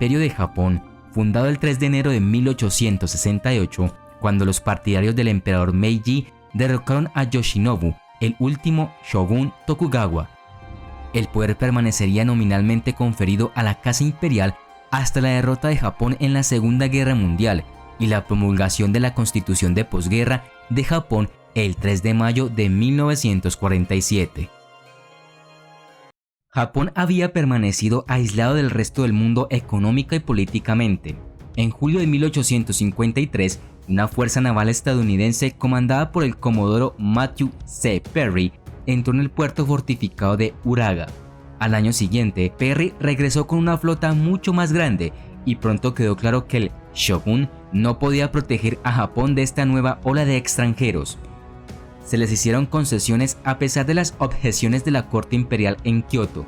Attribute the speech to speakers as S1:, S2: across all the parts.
S1: Imperio de Japón, fundado el 3 de enero de 1868, cuando los partidarios del emperador Meiji derrocaron a Yoshinobu, el último shogun Tokugawa. El poder permanecería nominalmente conferido a la Casa Imperial hasta la derrota de Japón en la Segunda Guerra Mundial y la promulgación de la Constitución de posguerra de Japón el 3 de mayo de 1947. Japón había permanecido aislado del resto del mundo económica y políticamente. En julio de 1853, una fuerza naval estadounidense comandada por el comodoro Matthew C. Perry entró en el puerto fortificado de Uraga. Al año siguiente, Perry regresó con una flota mucho más grande y pronto quedó claro que el shogun no podía proteger a Japón de esta nueva ola de extranjeros. Se les hicieron concesiones a pesar de las objeciones de la corte imperial en Kioto.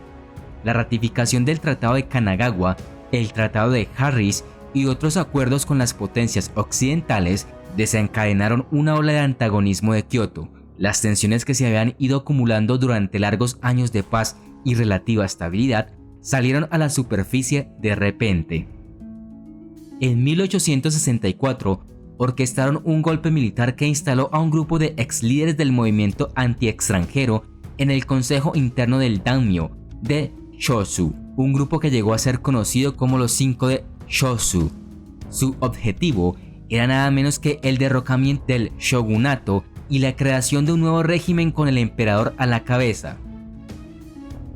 S1: La ratificación del Tratado de Kanagawa, el Tratado de Harris y otros acuerdos con las potencias occidentales desencadenaron una ola de antagonismo de Kioto. Las tensiones que se habían ido acumulando durante largos años de paz y relativa estabilidad salieron a la superficie de repente. En 1864, orquestaron un golpe militar que instaló a un grupo de ex líderes del movimiento anti-extranjero en el Consejo Interno del Daimyo de Chōshū, un grupo que llegó a ser conocido como los 5 de Chōshū. Su objetivo era nada menos que el derrocamiento del shogunato y la creación de un nuevo régimen con el emperador a la cabeza.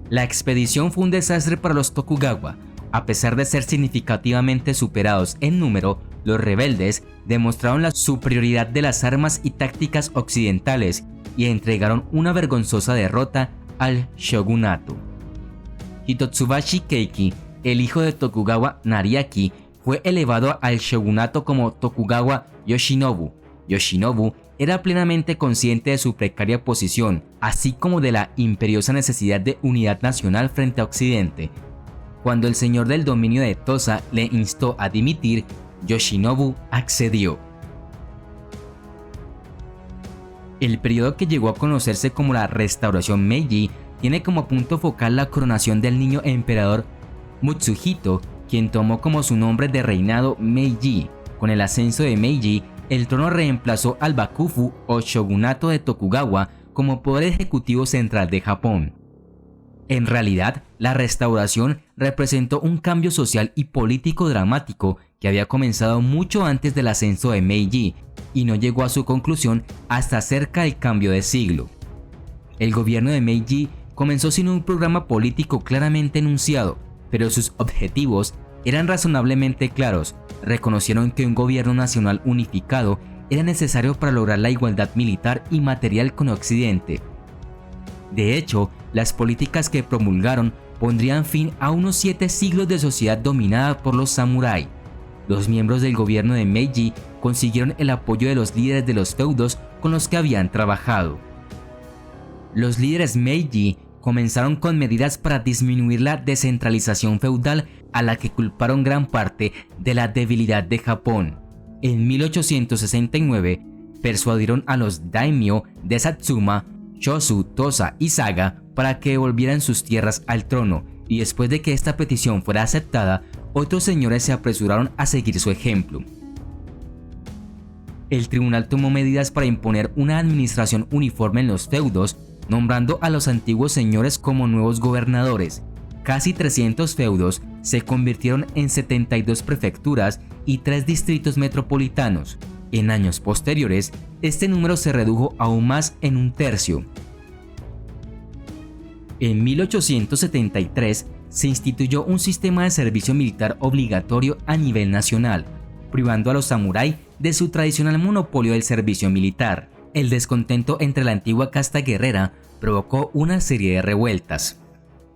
S1: La expedición fue un desastre para los Tokugawa. A pesar de ser significativamente superados en número, los rebeldes demostraron la superioridad de las armas y tácticas occidentales y entregaron una vergonzosa derrota al shogunato. Hitotsubashi Keiki, el hijo de Tokugawa Nariaki, fue elevado al shogunato como Tokugawa Yoshinobu. Yoshinobu era plenamente consciente de su precaria posición, así como de la imperiosa necesidad de unidad nacional frente a Occidente. Cuando el señor del dominio de Tosa le instó a dimitir, Yoshinobu accedió. El periodo que llegó a conocerse como la Restauración Meiji tiene como punto focal la coronación del niño emperador Mutsuhito, quien tomó como su nombre de reinado Meiji. Con el ascenso de Meiji, el trono reemplazó al Bakufu o shogunato de Tokugawa como poder ejecutivo central de Japón. En realidad, la restauración representó un cambio social y político dramático que había comenzado mucho antes del ascenso de Meiji y no llegó a su conclusión hasta cerca del cambio de siglo. El gobierno de Meiji comenzó sin un programa político claramente enunciado, pero sus objetivos eran razonablemente claros. Reconocieron que un gobierno nacional unificado era necesario para lograr la igualdad militar y material con Occidente. De hecho, las políticas que promulgaron pondrían fin a unos 7 siglos de sociedad dominada por los samurái. Los miembros del gobierno de Meiji consiguieron el apoyo de los líderes de los feudos con los que habían trabajado. Los líderes Meiji comenzaron con medidas para disminuir la descentralización feudal a la que culparon gran parte de la debilidad de Japón. En 1869, persuadieron a los daimyo de Satsuma, Chōshū, Tosa y Saga para que devolvieran sus tierras al trono, y después de que esta petición fuera aceptada, otros señores se apresuraron a seguir su ejemplo. El tribunal tomó medidas para imponer una administración uniforme en los feudos, nombrando a los antiguos señores como nuevos gobernadores. Casi 300 feudos se convirtieron en 72 prefecturas y 3 distritos metropolitanos. En años posteriores, este número se redujo aún más en un tercio. En 1873 se instituyó un sistema de servicio militar obligatorio a nivel nacional, privando a los samurái de su tradicional monopolio del servicio militar. El descontento entre la antigua casta guerrera provocó una serie de revueltas.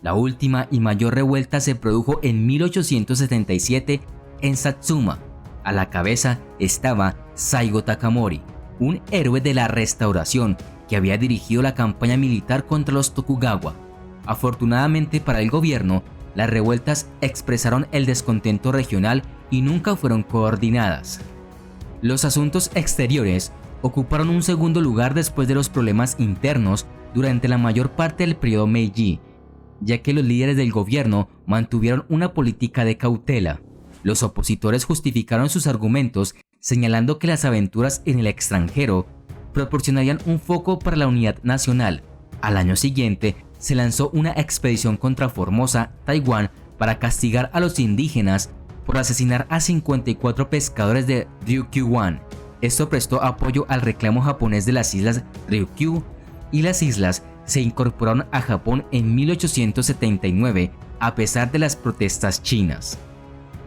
S1: La última y mayor revuelta se produjo en 1877 en Satsuma. A la cabeza estaba Saigo Takamori, un héroe de la restauración que había dirigido la campaña militar contra los Tokugawa. Afortunadamente para el gobierno, las revueltas expresaron el descontento regional y nunca fueron coordinadas. Los asuntos exteriores ocuparon un segundo lugar después de los problemas internos durante la mayor parte del periodo Meiji, ya que los líderes del gobierno mantuvieron una política de cautela. Los opositores justificaron sus argumentos señalando que las aventuras en el extranjero proporcionarían un foco para la unidad nacional. Al año siguiente, se lanzó una expedición contra Formosa, Taiwán, para castigar a los indígenas por asesinar a 54 pescadores de Ryukyu-wan. Esto prestó apoyo al reclamo japonés de las islas Ryukyu, y las islas se incorporaron a Japón en 1879 a pesar de las protestas chinas.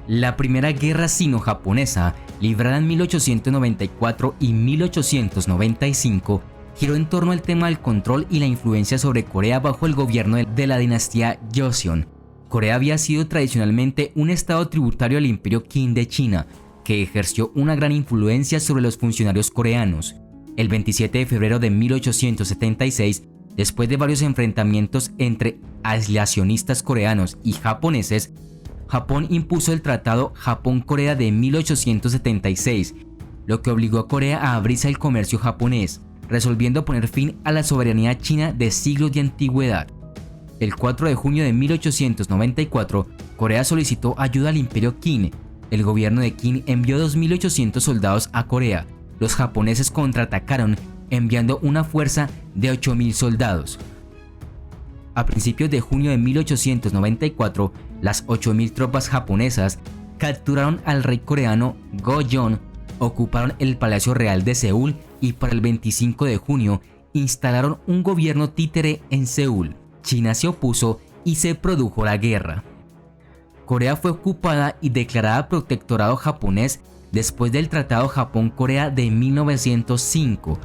S1: La primera guerra sino-japonesa, librada en 1894 y 1895, giró en torno al tema del control y la influencia sobre Corea bajo el gobierno de la dinastía Joseon. Corea había sido tradicionalmente un estado tributario al Imperio Qing de China, que ejerció una gran influencia sobre los funcionarios coreanos. El 27 de febrero de 1876, después de varios enfrentamientos entre aislacionistas coreanos y japoneses, Japón impuso el Tratado Japón-Corea de 1876, lo que obligó a Corea a abrirse al comercio japonés, resolviendo poner fin a la soberanía china de siglos de antigüedad. El 4 de junio de 1894, Corea solicitó ayuda al Imperio Qing. El gobierno de Qing envió 2.800 soldados a Corea. Los japoneses contraatacaron enviando una fuerza de 8.000 soldados. A principios de junio de 1894, las 8.000 tropas japonesas capturaron al rey coreano Go-Yeon, ocuparon el Palacio Real de Seúl y para el 25 de junio instalaron un gobierno títere en Seúl. China se opuso y se produjo la guerra. Corea fue ocupada y declarada protectorado japonés después del Tratado Japón-Corea de 1905.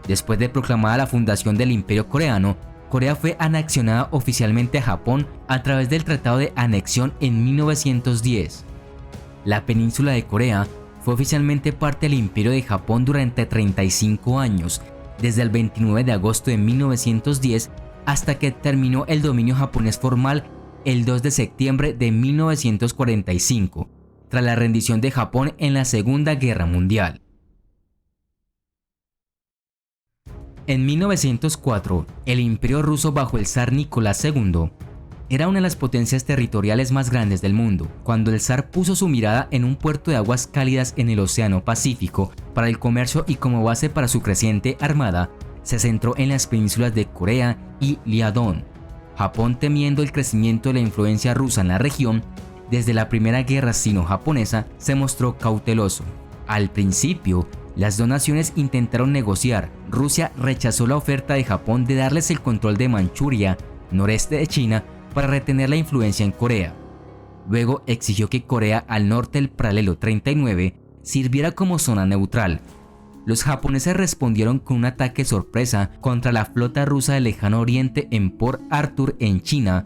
S1: Después de proclamada la fundación del Imperio Coreano, Corea fue anexionada oficialmente a Japón a través del Tratado de Anexión en 1910. La península de Corea fue oficialmente parte del Imperio de Japón durante 35 años, desde el 29 de agosto de 1910 hasta que terminó el dominio japonés formal el 2 de septiembre de 1945, tras la rendición de Japón en la Segunda Guerra Mundial. En 1904, el Imperio ruso bajo el zar Nicolás II era una de las potencias territoriales más grandes del mundo, cuando el zar puso su mirada en un puerto de aguas cálidas en el Océano Pacífico para el comercio y como base para su creciente armada, se centró en las penínsulas de Corea y Liaodong. Japón, temiendo el crecimiento de la influencia rusa en la región, desde la primera guerra sino-japonesa se mostró cauteloso. Al principio, las dos naciones intentaron negociar. Rusia rechazó la oferta de Japón de darles el control de Manchuria, noreste de China, para retener la influencia en Corea. Luego exigió que Corea al norte del paralelo 39 sirviera como zona neutral. Los japoneses respondieron con un ataque sorpresa contra la flota rusa del Lejano Oriente en Port Arthur en China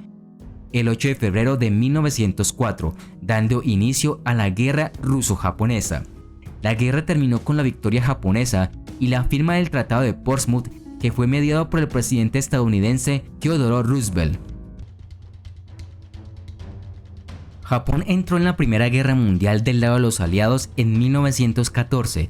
S1: el 8 de febrero de 1904, dando inicio a la guerra ruso-japonesa. La guerra terminó con la victoria japonesa y la firma del Tratado de Portsmouth, que fue mediado por el presidente estadounidense Theodore Roosevelt. Japón entró en la Primera Guerra Mundial del lado de los aliados en 1914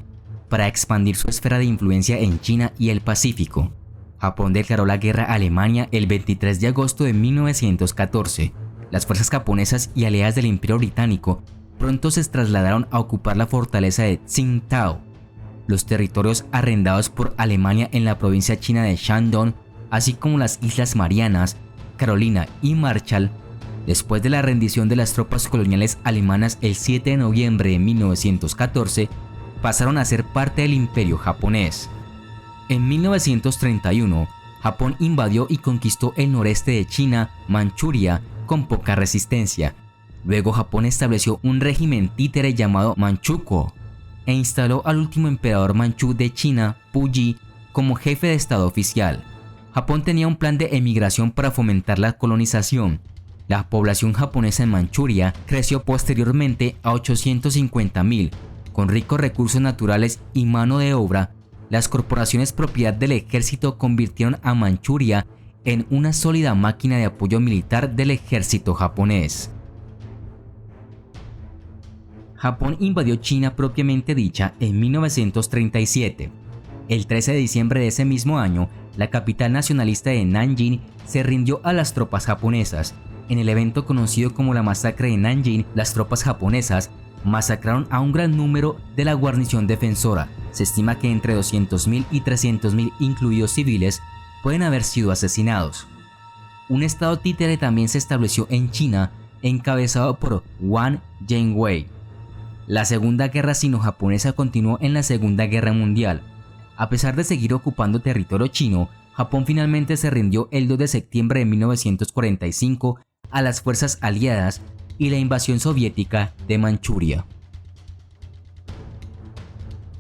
S1: para expandir su esfera de influencia en China y el Pacífico. Japón declaró la guerra a Alemania el 23 de agosto de 1914. Las fuerzas japonesas y aliadas del Imperio Británico pronto se trasladaron a ocupar la fortaleza de Tsingtao, los territorios arrendados por Alemania en la provincia china de Shandong, así como las Islas Marianas, Carolina y Marshall. Después de la rendición de las tropas coloniales alemanas el 7 de noviembre de 1914, pasaron a ser parte del Imperio japonés. En 1931, Japón invadió y conquistó el noreste de China, Manchuria, con poca resistencia. Luego Japón estableció un régimen títere llamado Manchukuo e instaló al último emperador manchú de China, Puyi, como jefe de estado oficial. Japón tenía un plan de emigración para fomentar la colonización. La población japonesa en Manchuria creció posteriormente a 850.000. Con ricos recursos naturales y mano de obra, las corporaciones propiedad del ejército convirtieron a Manchuria en una sólida máquina de apoyo militar del ejército japonés. Japón invadió China propiamente dicha en 1937. El 13 de diciembre de ese mismo año, la capital nacionalista de Nanjing se rindió a las tropas japonesas. En el evento conocido como la Masacre de Nanjing, las tropas japonesas masacraron a un gran número de la guarnición defensora. Se estima que entre 200.000 y 300.000, incluidos civiles, pueden haber sido asesinados. Un estado títere también se estableció en China, encabezado por Wang Jingwei. La Segunda Guerra Sino-Japonesa continuó en la Segunda Guerra Mundial. A pesar de seguir ocupando territorio chino, Japón finalmente se rindió el 2 de septiembre de 1945 a las fuerzas aliadas y la invasión soviética de Manchuria.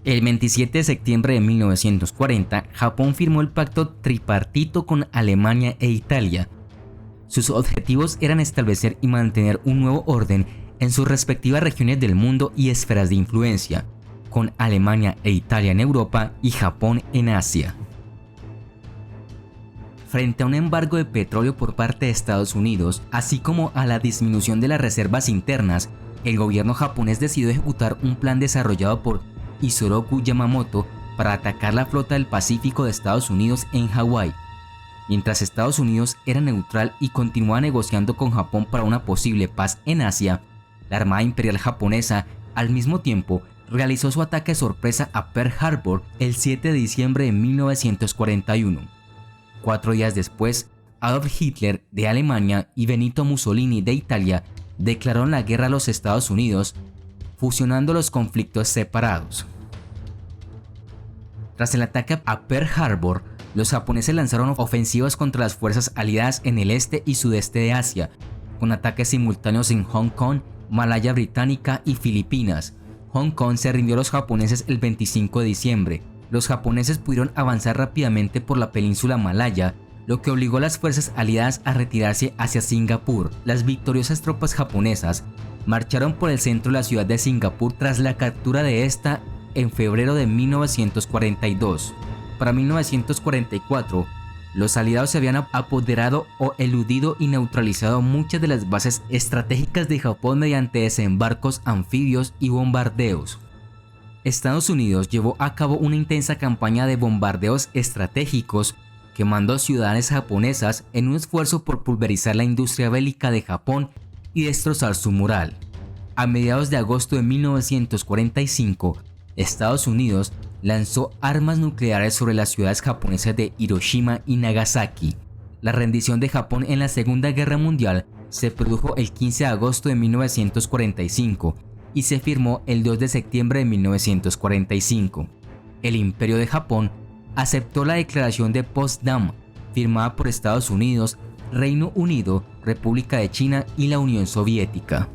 S1: El 27 de septiembre de 1940, Japón firmó el pacto tripartito con Alemania e Italia. Sus objetivos eran establecer y mantener un nuevo orden en sus respectivas regiones del mundo y esferas de influencia, con Alemania e Italia en Europa y Japón en Asia. Frente a un embargo de petróleo por parte de Estados Unidos, así como a la disminución de las reservas internas, el gobierno japonés decidió ejecutar un plan desarrollado por Isoroku Yamamoto para atacar la flota del Pacífico de Estados Unidos en Hawái. Mientras Estados Unidos era neutral y continuaba negociando con Japón para una posible paz en Asia, la Armada Imperial Japonesa, al mismo tiempo, realizó su ataque sorpresa a Pearl Harbor el 7 de diciembre de 1941. 4 días después, Adolf Hitler de Alemania y Benito Mussolini de Italia declararon la guerra a los Estados Unidos, fusionando los conflictos separados. Tras el ataque a Pearl Harbor, los japoneses lanzaron ofensivas contra las fuerzas aliadas en el este y sudeste de Asia, con ataques simultáneos en Hong Kong, Malaya Británica y Filipinas. Hong Kong se rindió a los japoneses el 25 de diciembre. Los japoneses pudieron avanzar rápidamente por la península malaya, lo que obligó a las fuerzas aliadas a retirarse hacia Singapur. Las victoriosas tropas japonesas marcharon por el centro de la ciudad de Singapur tras la captura de esta en febrero de 1942. Para 1944, los aliados se habían apoderado o eludido y neutralizado muchas de las bases estratégicas de Japón mediante desembarcos anfibios y bombardeos. Estados Unidos llevó a cabo una intensa campaña de bombardeos estratégicos quemando ciudades japonesas en un esfuerzo por pulverizar la industria bélica de Japón y destrozar su moral. A mediados de agosto de 1945, Estados Unidos lanzó armas nucleares sobre las ciudades japonesas de Hiroshima y Nagasaki. La rendición de Japón en la Segunda Guerra Mundial se produjo el 15 de agosto de 1945 y se firmó el 2 de septiembre de 1945. El Imperio de Japón aceptó la declaración de Potsdam, firmada por Estados Unidos, Reino Unido, República de China y la Unión Soviética.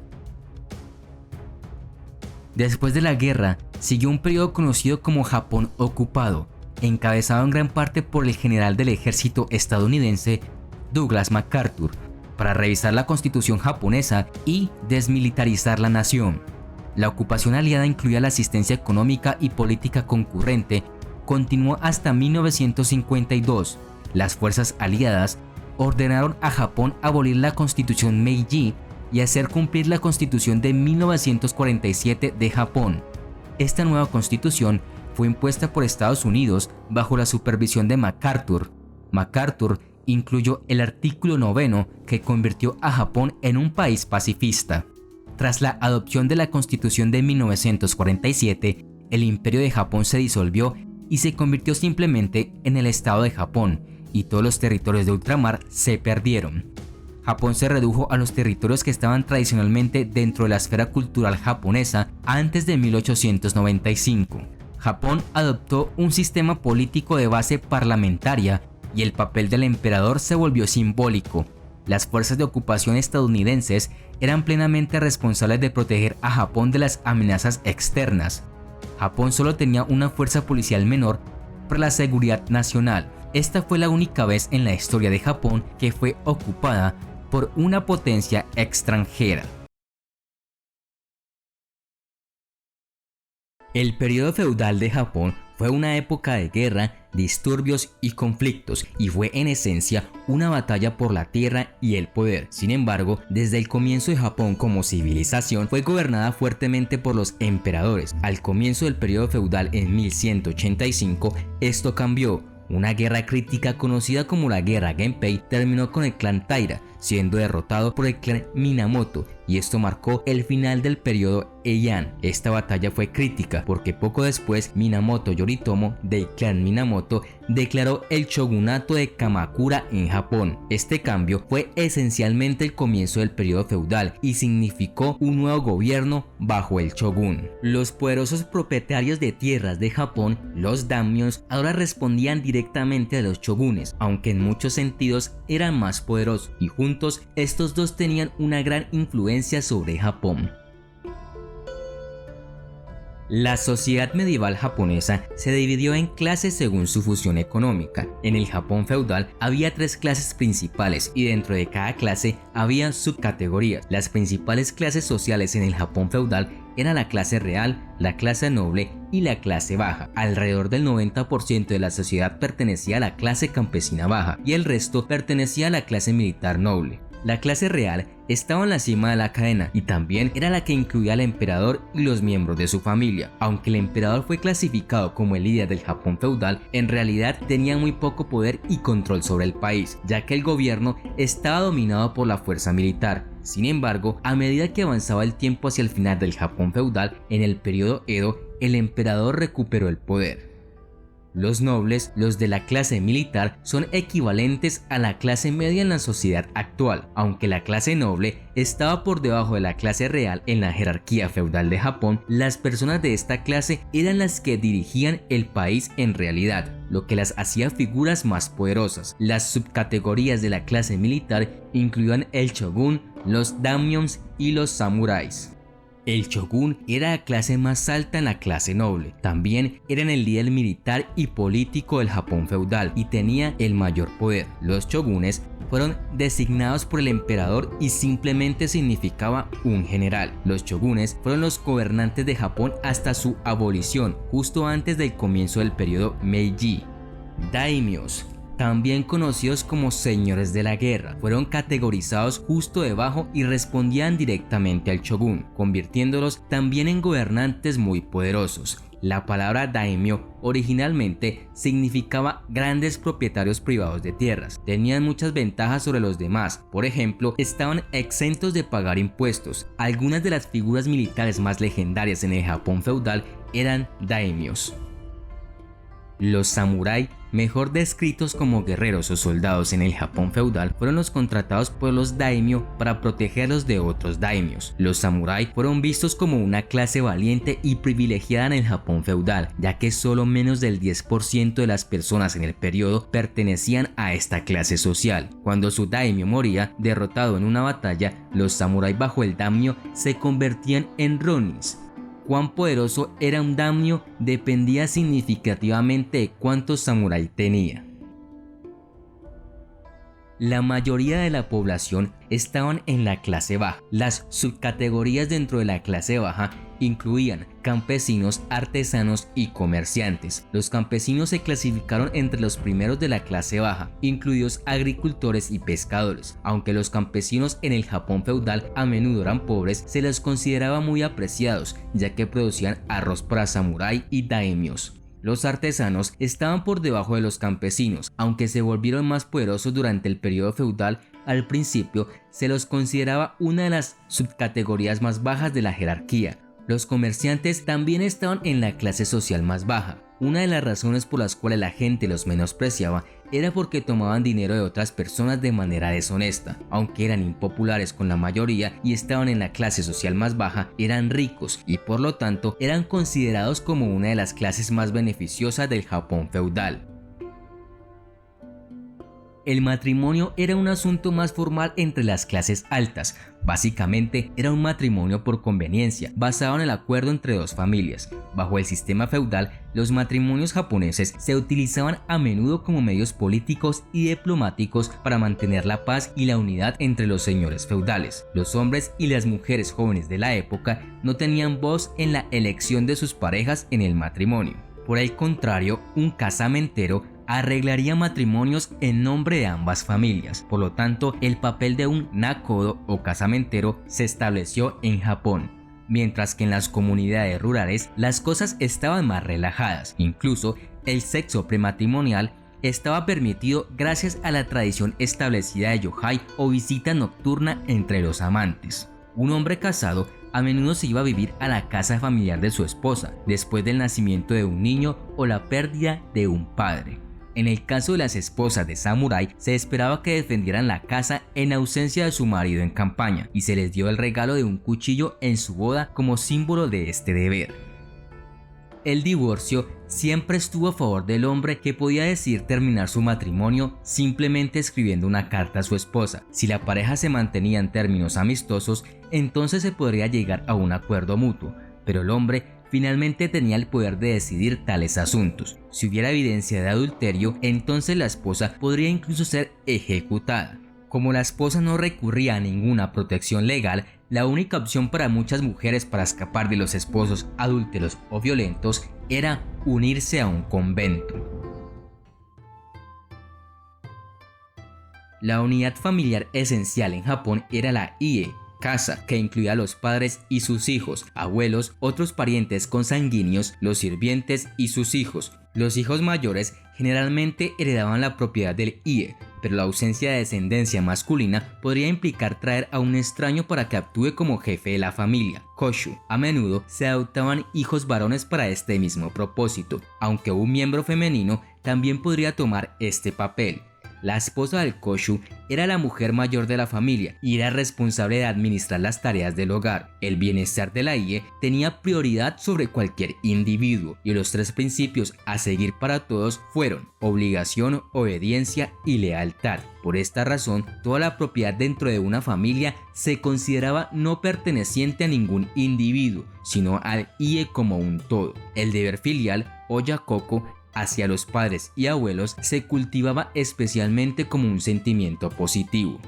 S1: Después de la guerra, siguió un periodo conocido como Japón ocupado, encabezado en gran parte por el general del ejército estadounidense Douglas MacArthur, para revisar la constitución japonesa y desmilitarizar la nación. La ocupación aliada incluía la asistencia económica y política concurrente, continuó hasta 1952. Las fuerzas aliadas ordenaron a Japón abolir la constitución Meiji y hacer cumplir la constitución de 1947 de Japón. Esta nueva constitución fue impuesta por Estados Unidos bajo la supervisión de MacArthur. MacArthur incluyó el artículo 9 que convirtió a Japón en un país pacifista. Tras la adopción de la constitución de 1947, el Imperio de Japón se disolvió y se convirtió simplemente en el Estado de Japón, y todos los territorios de ultramar se perdieron. Japón se redujo a los territorios que estaban tradicionalmente dentro de la esfera cultural japonesa antes de 1895. Japón adoptó un sistema político de base parlamentaria y el papel del emperador se volvió simbólico. Las fuerzas de ocupación estadounidenses eran plenamente responsables de proteger a Japón de las amenazas externas. Japón solo tenía una fuerza policial menor para la seguridad nacional. Esta fue la única vez en la historia de Japón que fue ocupada por una potencia extranjera. El periodo feudal de Japón fue una época de guerra, disturbios y conflictos, y fue en esencia una batalla por la tierra y el poder. Sin embargo, desde el comienzo de Japón como civilización fue gobernada fuertemente por los emperadores. Al comienzo del periodo feudal en 1185, esto cambió. Una guerra crítica conocida como la Guerra Genpei terminó con el clan Taira siendo derrotado por el clan Minamoto, y esto marcó el final del periodo Heian. Esta batalla fue crítica porque poco después Minamoto Yoritomo del clan Minamoto declaró el shogunato de Kamakura en Japón. Este cambio fue esencialmente el comienzo del periodo feudal y significó un nuevo gobierno bajo el shogun. Los poderosos propietarios de tierras de Japón, los daimyos, ahora respondían directamente a los shogunes, aunque en muchos sentidos eran más poderosos, y juntos estos dos tenían una gran influencia sobre Japón. La sociedad medieval japonesa se dividió en clases según su fusión económica. En el Japón feudal había tres clases principales y dentro de cada clase había subcategorías. Las principales clases sociales en el Japón feudal eran la clase real, la clase noble y la clase baja. Alrededor del 90% de la sociedad pertenecía a la clase campesina baja y el resto pertenecía a la clase militar noble. La clase real estaba en la cima de la cadena y también era la que incluía al emperador y los miembros de su familia. Aunque el emperador fue clasificado como el líder del Japón feudal, en realidad tenía muy poco poder y control sobre el país, ya que el gobierno estaba dominado por la fuerza militar. Sin embargo, a medida que avanzaba el tiempo hacia el final del Japón feudal, en el periodo Edo, el emperador recuperó el poder. Los nobles, los de la clase militar, son equivalentes a la clase media en la sociedad actual. Aunque la clase noble estaba por debajo de la clase real en la jerarquía feudal de Japón, las personas de esta clase eran las que dirigían el país en realidad, lo que las hacía figuras más poderosas. Las subcategorías de la clase militar incluían el shogun, los daimyos y los samuráis. El shogun era la clase más alta en la clase noble. También era el líder militar y político del Japón feudal y tenía el mayor poder. Los shogunes fueron designados por el emperador y simplemente significaba un general. Los shogunes fueron los gobernantes de Japón hasta su abolición, justo antes del comienzo del periodo Meiji. Daimyos, también conocidos como señores de la guerra, fueron categorizados justo debajo y respondían directamente al shogun, convirtiéndolos también en gobernantes muy poderosos. La palabra daimyo originalmente significaba grandes propietarios privados de tierras. Tenían muchas ventajas sobre los demás, por ejemplo, estaban exentos de pagar impuestos. Algunas de las figuras militares más legendarias en el Japón feudal eran daimyos. Los samurái, mejor descritos como guerreros o soldados en el Japón feudal, fueron los contratados por los daimyo para protegerlos de otros daimyos. Los samurái fueron vistos como una clase valiente y privilegiada en el Japón feudal, ya que solo menos del 10% de las personas en el periodo pertenecían a esta clase social. Cuando su daimyo moría derrotado en una batalla, los samurái bajo el daimyo se convertían en ronins. Cuán poderoso era un daimyo dependía significativamente de cuántos samurái tenía. La mayoría de la población estaban en la clase baja. Las subcategorías dentro de la clase baja incluían campesinos, artesanos y comerciantes. Los campesinos se clasificaron entre los primeros de la clase baja, incluidos agricultores y pescadores. Aunque los campesinos en el Japón feudal a menudo eran pobres, se les consideraba muy apreciados, ya que producían arroz para samurái y daimyos. Los artesanos estaban por debajo de los campesinos, aunque se volvieron más poderosos durante el periodo feudal. Al principio se los consideraba una de las subcategorías más bajas de la jerarquía. Los comerciantes también estaban en la clase social más baja. Una de las razones por las cuales la gente los menospreciaba era porque tomaban dinero de otras personas de manera deshonesta. Aunque eran impopulares con la mayoría y estaban en la clase social más baja, eran ricos y por lo tanto eran considerados como una de las clases más beneficiosas del Japón feudal. El matrimonio era un asunto más formal entre las clases altas. Básicamente era un matrimonio por conveniencia, basado en el acuerdo entre dos familias. Bajo el sistema feudal, los matrimonios japoneses se utilizaban a menudo como medios políticos y diplomáticos para mantener la paz y la unidad entre los señores feudales. Los hombres y las mujeres jóvenes de la época no tenían voz en la elección de sus parejas en el matrimonio. Por el contrario, un casamentero arreglaría matrimonios en nombre de ambas familias. Por lo tanto, el papel de un nakodo o casamentero se estableció en Japón, mientras que en las comunidades rurales las cosas estaban más relajadas. Incluso el sexo prematrimonial estaba permitido gracias a la tradición establecida de yohai o visita nocturna entre los amantes. Un hombre casado a menudo se iba a vivir a la casa familiar de su esposa después del nacimiento de un niño o la pérdida de un padre. En el caso de las esposas de samurái, se esperaba que defendieran la casa en ausencia de su marido en campaña, y se les dio el regalo de un cuchillo en su boda como símbolo de este deber. El divorcio siempre estuvo a favor del hombre, que podía decidir terminar su matrimonio simplemente escribiendo una carta a su esposa. Si la pareja se mantenía en términos amistosos, entonces se podría llegar a un acuerdo mutuo, pero el hombre finalmente tenía el poder de decidir tales asuntos. Si hubiera evidencia de adulterio, entonces la esposa podría incluso ser ejecutada. Como la esposa no recurría a ninguna protección legal, la única opción para muchas mujeres para escapar de los esposos adúlteros o violentos era unirse a un convento. La unidad familiar esencial en Japón era la ie, casa, que incluía a los padres y sus hijos, abuelos, otros parientes consanguíneos, los sirvientes y sus hijos. Los hijos mayores generalmente heredaban la propiedad del ie, pero la ausencia de descendencia masculina podría implicar traer a un extraño para que actúe como jefe de la familia, koshu. A menudo se adoptaban hijos varones para este mismo propósito, aunque un miembro femenino también podría tomar este papel. La esposa del koshu era la mujer mayor de la familia y era responsable de administrar las tareas del hogar. El bienestar de la ie tenía prioridad sobre cualquier individuo, y los tres principios a seguir para todos fueron obligación, obediencia y lealtad. Por esta razón, toda la propiedad dentro de una familia se consideraba no perteneciente a ningún individuo, sino al ie como un todo. El deber filial, o yakoku, hacia los padres y abuelos se cultivaba especialmente como un sentimiento positivo.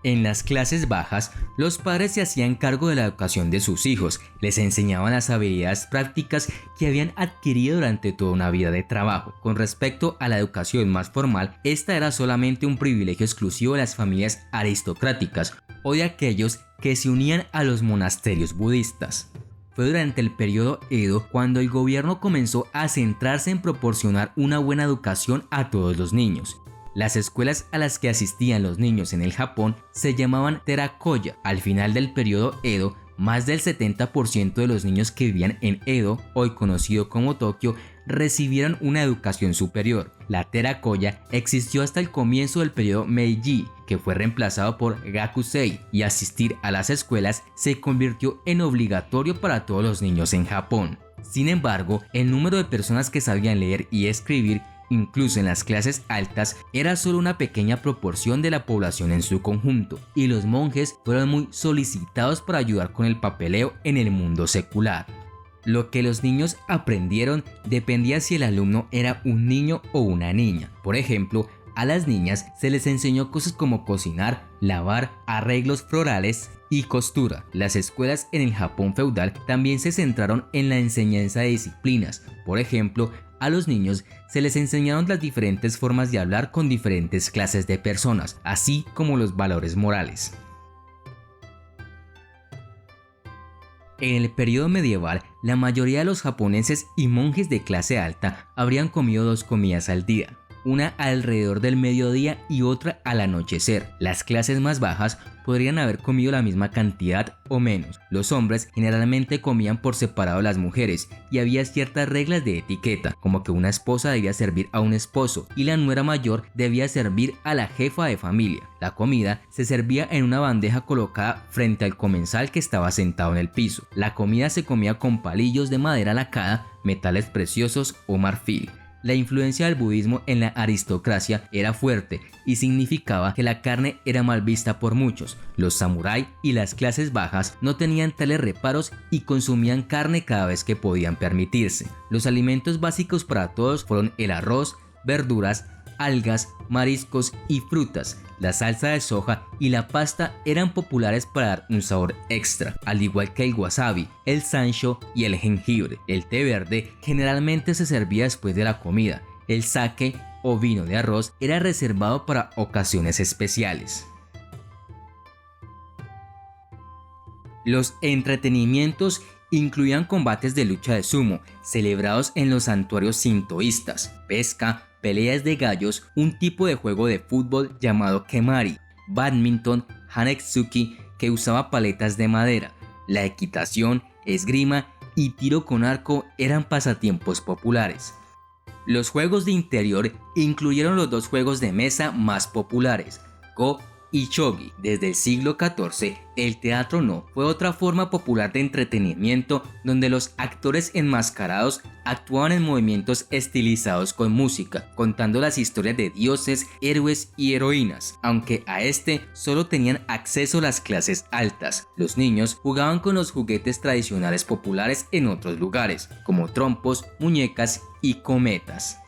S1: En las clases bajas, los padres se hacían cargo de la educación de sus hijos, les enseñaban las habilidades prácticas que habían adquirido durante toda una vida de trabajo. Con respecto a la educación más formal, esta era solamente un privilegio exclusivo de las familias aristocráticas o de aquellos que se unían a los monasterios budistas. Fue durante el periodo Edo cuando el gobierno comenzó a centrarse en proporcionar una buena educación a todos los niños. Las escuelas a las que asistían los niños en el Japón se llamaban terakoya. Al final del periodo Edo, más del 70% de los niños que vivían en Edo, hoy conocido como Tokio, recibieron una educación superior. La terakoya existió hasta el comienzo del periodo Meiji, que fue reemplazado por gakusei, y asistir a las escuelas se convirtió en obligatorio para todos los niños en Japón. Sin embargo, el número de personas que sabían leer y escribir, incluso en las clases altas, era solo una pequeña proporción de la población en su conjunto, y los monjes fueron muy solicitados para ayudar con el papeleo en el mundo secular. Lo que los niños aprendieron dependía si el alumno era un niño o una niña. Por ejemplo, a las niñas se les enseñó cosas como cocinar, lavar, arreglos florales y costura. Las escuelas en el Japón feudal también se centraron en la enseñanza de disciplinas. Por ejemplo, a los niños se les enseñaron las diferentes formas de hablar con diferentes clases de personas, así como los valores morales. En el periodo medieval, la mayoría de los japoneses y monjes de clase alta habrían comido 2 comidas al día, una alrededor del mediodía y otra al anochecer. Las clases más bajas podrían haber comido la misma cantidad o menos. Los hombres generalmente comían por separado a las mujeres, y había ciertas reglas de etiqueta, como que una esposa debía servir a un esposo y la nuera mayor debía servir a la jefa de familia. La comida se servía en una bandeja colocada frente al comensal que estaba sentado en el piso. La comida se comía con palillos de madera lacada, metales preciosos o marfil. La influencia del budismo en la aristocracia era fuerte y significaba que la carne era mal vista por muchos. Los samurái y las clases bajas no tenían tales reparos y consumían carne cada vez que podían permitirse. Los alimentos básicos para todos fueron el arroz, verduras, algas, mariscos y frutas. La salsa de soja y la pasta eran populares para dar un sabor extra, al igual que el wasabi, el sansho y el jengibre. El té verde generalmente se servía después de la comida. El sake o vino de arroz era reservado para ocasiones especiales. Los entretenimientos incluían combates de lucha de sumo, celebrados en los santuarios sintoístas, pesca, peleas de gallos, un tipo de juego de fútbol llamado kemari, bádminton, hanetsuki, que usaba paletas de madera. La equitación, esgrima y tiro con arco eran pasatiempos populares. Los juegos de interior incluyeron los dos juegos de mesa más populares, Go y Shogi. Desde el siglo XIV, el teatro no fue otra forma popular de entretenimiento donde los actores enmascarados actuaban en movimientos estilizados con música, contando las historias de dioses, héroes y heroínas, aunque a este solo tenían acceso las clases altas. Los niños jugaban con los juguetes tradicionales populares en otros lugares, como trompos, muñecas y cometas.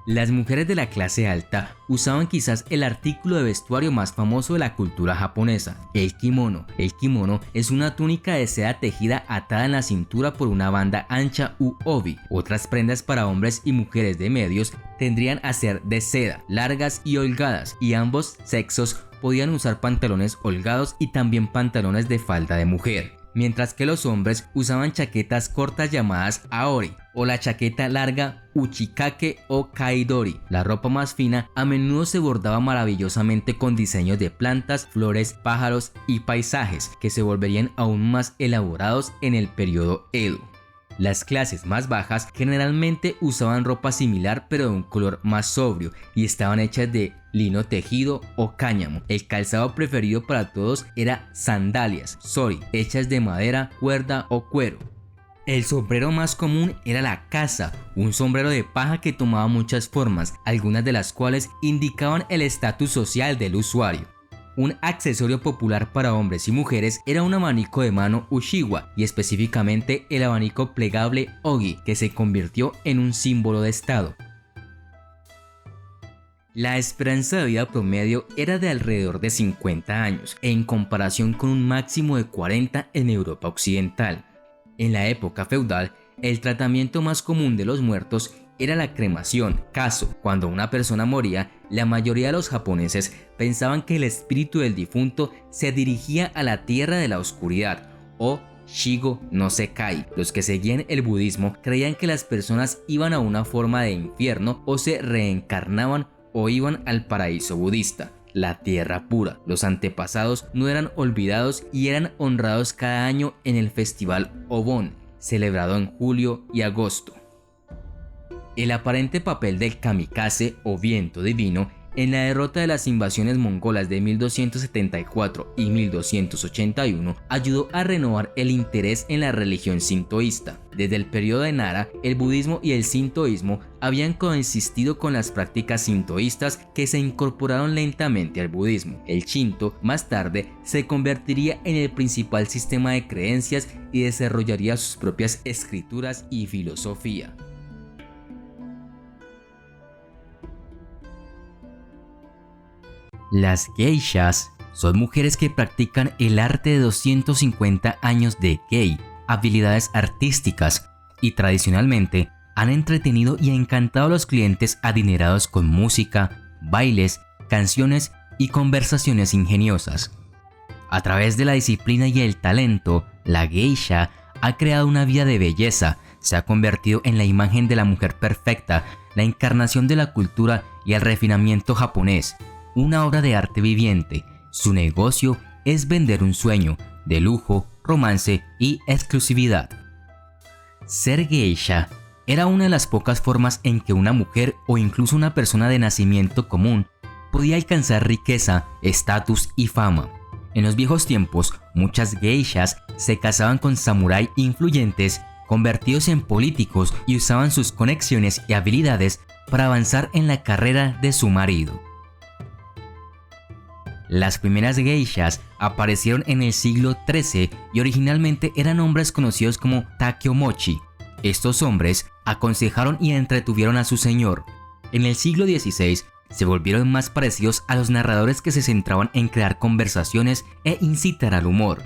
S1: Las mujeres de la clase alta usaban quizás el artículo de vestuario más famoso de la cultura japonesa, el kimono. El kimono es una túnica de seda tejida atada en la cintura por una banda ancha u obi. Otras prendas para hombres y mujeres de medios tendrían a ser de seda, largas y holgadas, y ambos sexos podían usar pantalones holgados y también pantalones de falda de mujer. Mientras que los hombres usaban chaquetas cortas llamadas aori o la chaqueta larga uchikake o kaidori. La ropa más fina a menudo se bordaba maravillosamente con diseños de plantas, flores, pájaros y paisajes que se volverían aún más elaborados en el periodo Edo. Las clases más bajas generalmente usaban ropa similar pero de un color más sobrio y estaban hechas de lino tejido o cáñamo. El calzado preferido para todos era sandalias, sori, hechas de madera, cuerda o cuero. El sombrero más común era la kasa, un sombrero de paja que tomaba muchas formas, algunas de las cuales indicaban el estatus social del usuario. Un accesorio popular para hombres y mujeres era un abanico de mano Uchiwa y específicamente el abanico plegable Ogi, que se convirtió en un símbolo de estado. La esperanza de vida promedio era de alrededor de 50 años, en comparación con un máximo de 40 en Europa occidental. En la época feudal, el tratamiento más común de los muertos era la cremación, caso cuando una persona moría, la mayoría de los japoneses pensaban que el espíritu del difunto se dirigía a la tierra de la oscuridad o Shigo no Sekai. Los que seguían el budismo creían que las personas iban a una forma de infierno o se reencarnaban o iban al paraíso budista, la tierra pura. Los antepasados no eran olvidados y eran honrados cada año en el festival Obon, celebrado en julio y agosto. El aparente papel del kamikaze o viento divino en la derrota de las invasiones mongolas de 1274 y 1281 ayudó a renovar el interés en la religión sintoísta. Desde el periodo de Nara, el budismo y el sintoísmo habían coexistido con las prácticas sintoístas que se incorporaron lentamente al budismo. El Shinto, más tarde, se convertiría en el principal sistema de creencias y desarrollaría sus propias escrituras y filosofía. Las geishas son mujeres que practican el arte de 250 años de kei, habilidades artísticas, y tradicionalmente han entretenido y encantado a los clientes adinerados con música, bailes, canciones y conversaciones ingeniosas. A través de la disciplina y el talento, la geisha ha creado una vida de belleza, se ha convertido en la imagen de la mujer perfecta, la encarnación de la cultura y el refinamiento japonés. Una obra de arte viviente. Su negocio es vender un sueño de lujo, romance y exclusividad. Ser geisha era una de las pocas formas en que una mujer o incluso una persona de nacimiento común podía alcanzar riqueza, estatus y fama. En los viejos tiempos, muchas geishas se casaban con samuráis influyentes, convertidos en políticos y usaban sus conexiones y habilidades para avanzar en la carrera de su marido. Las primeras geishas aparecieron en el siglo XIII y originalmente eran hombres conocidos como takeomochi. Estos hombres aconsejaron y entretuvieron a su señor. En el siglo XVI se volvieron más parecidos a los narradores que se centraban en crear conversaciones e incitar al humor.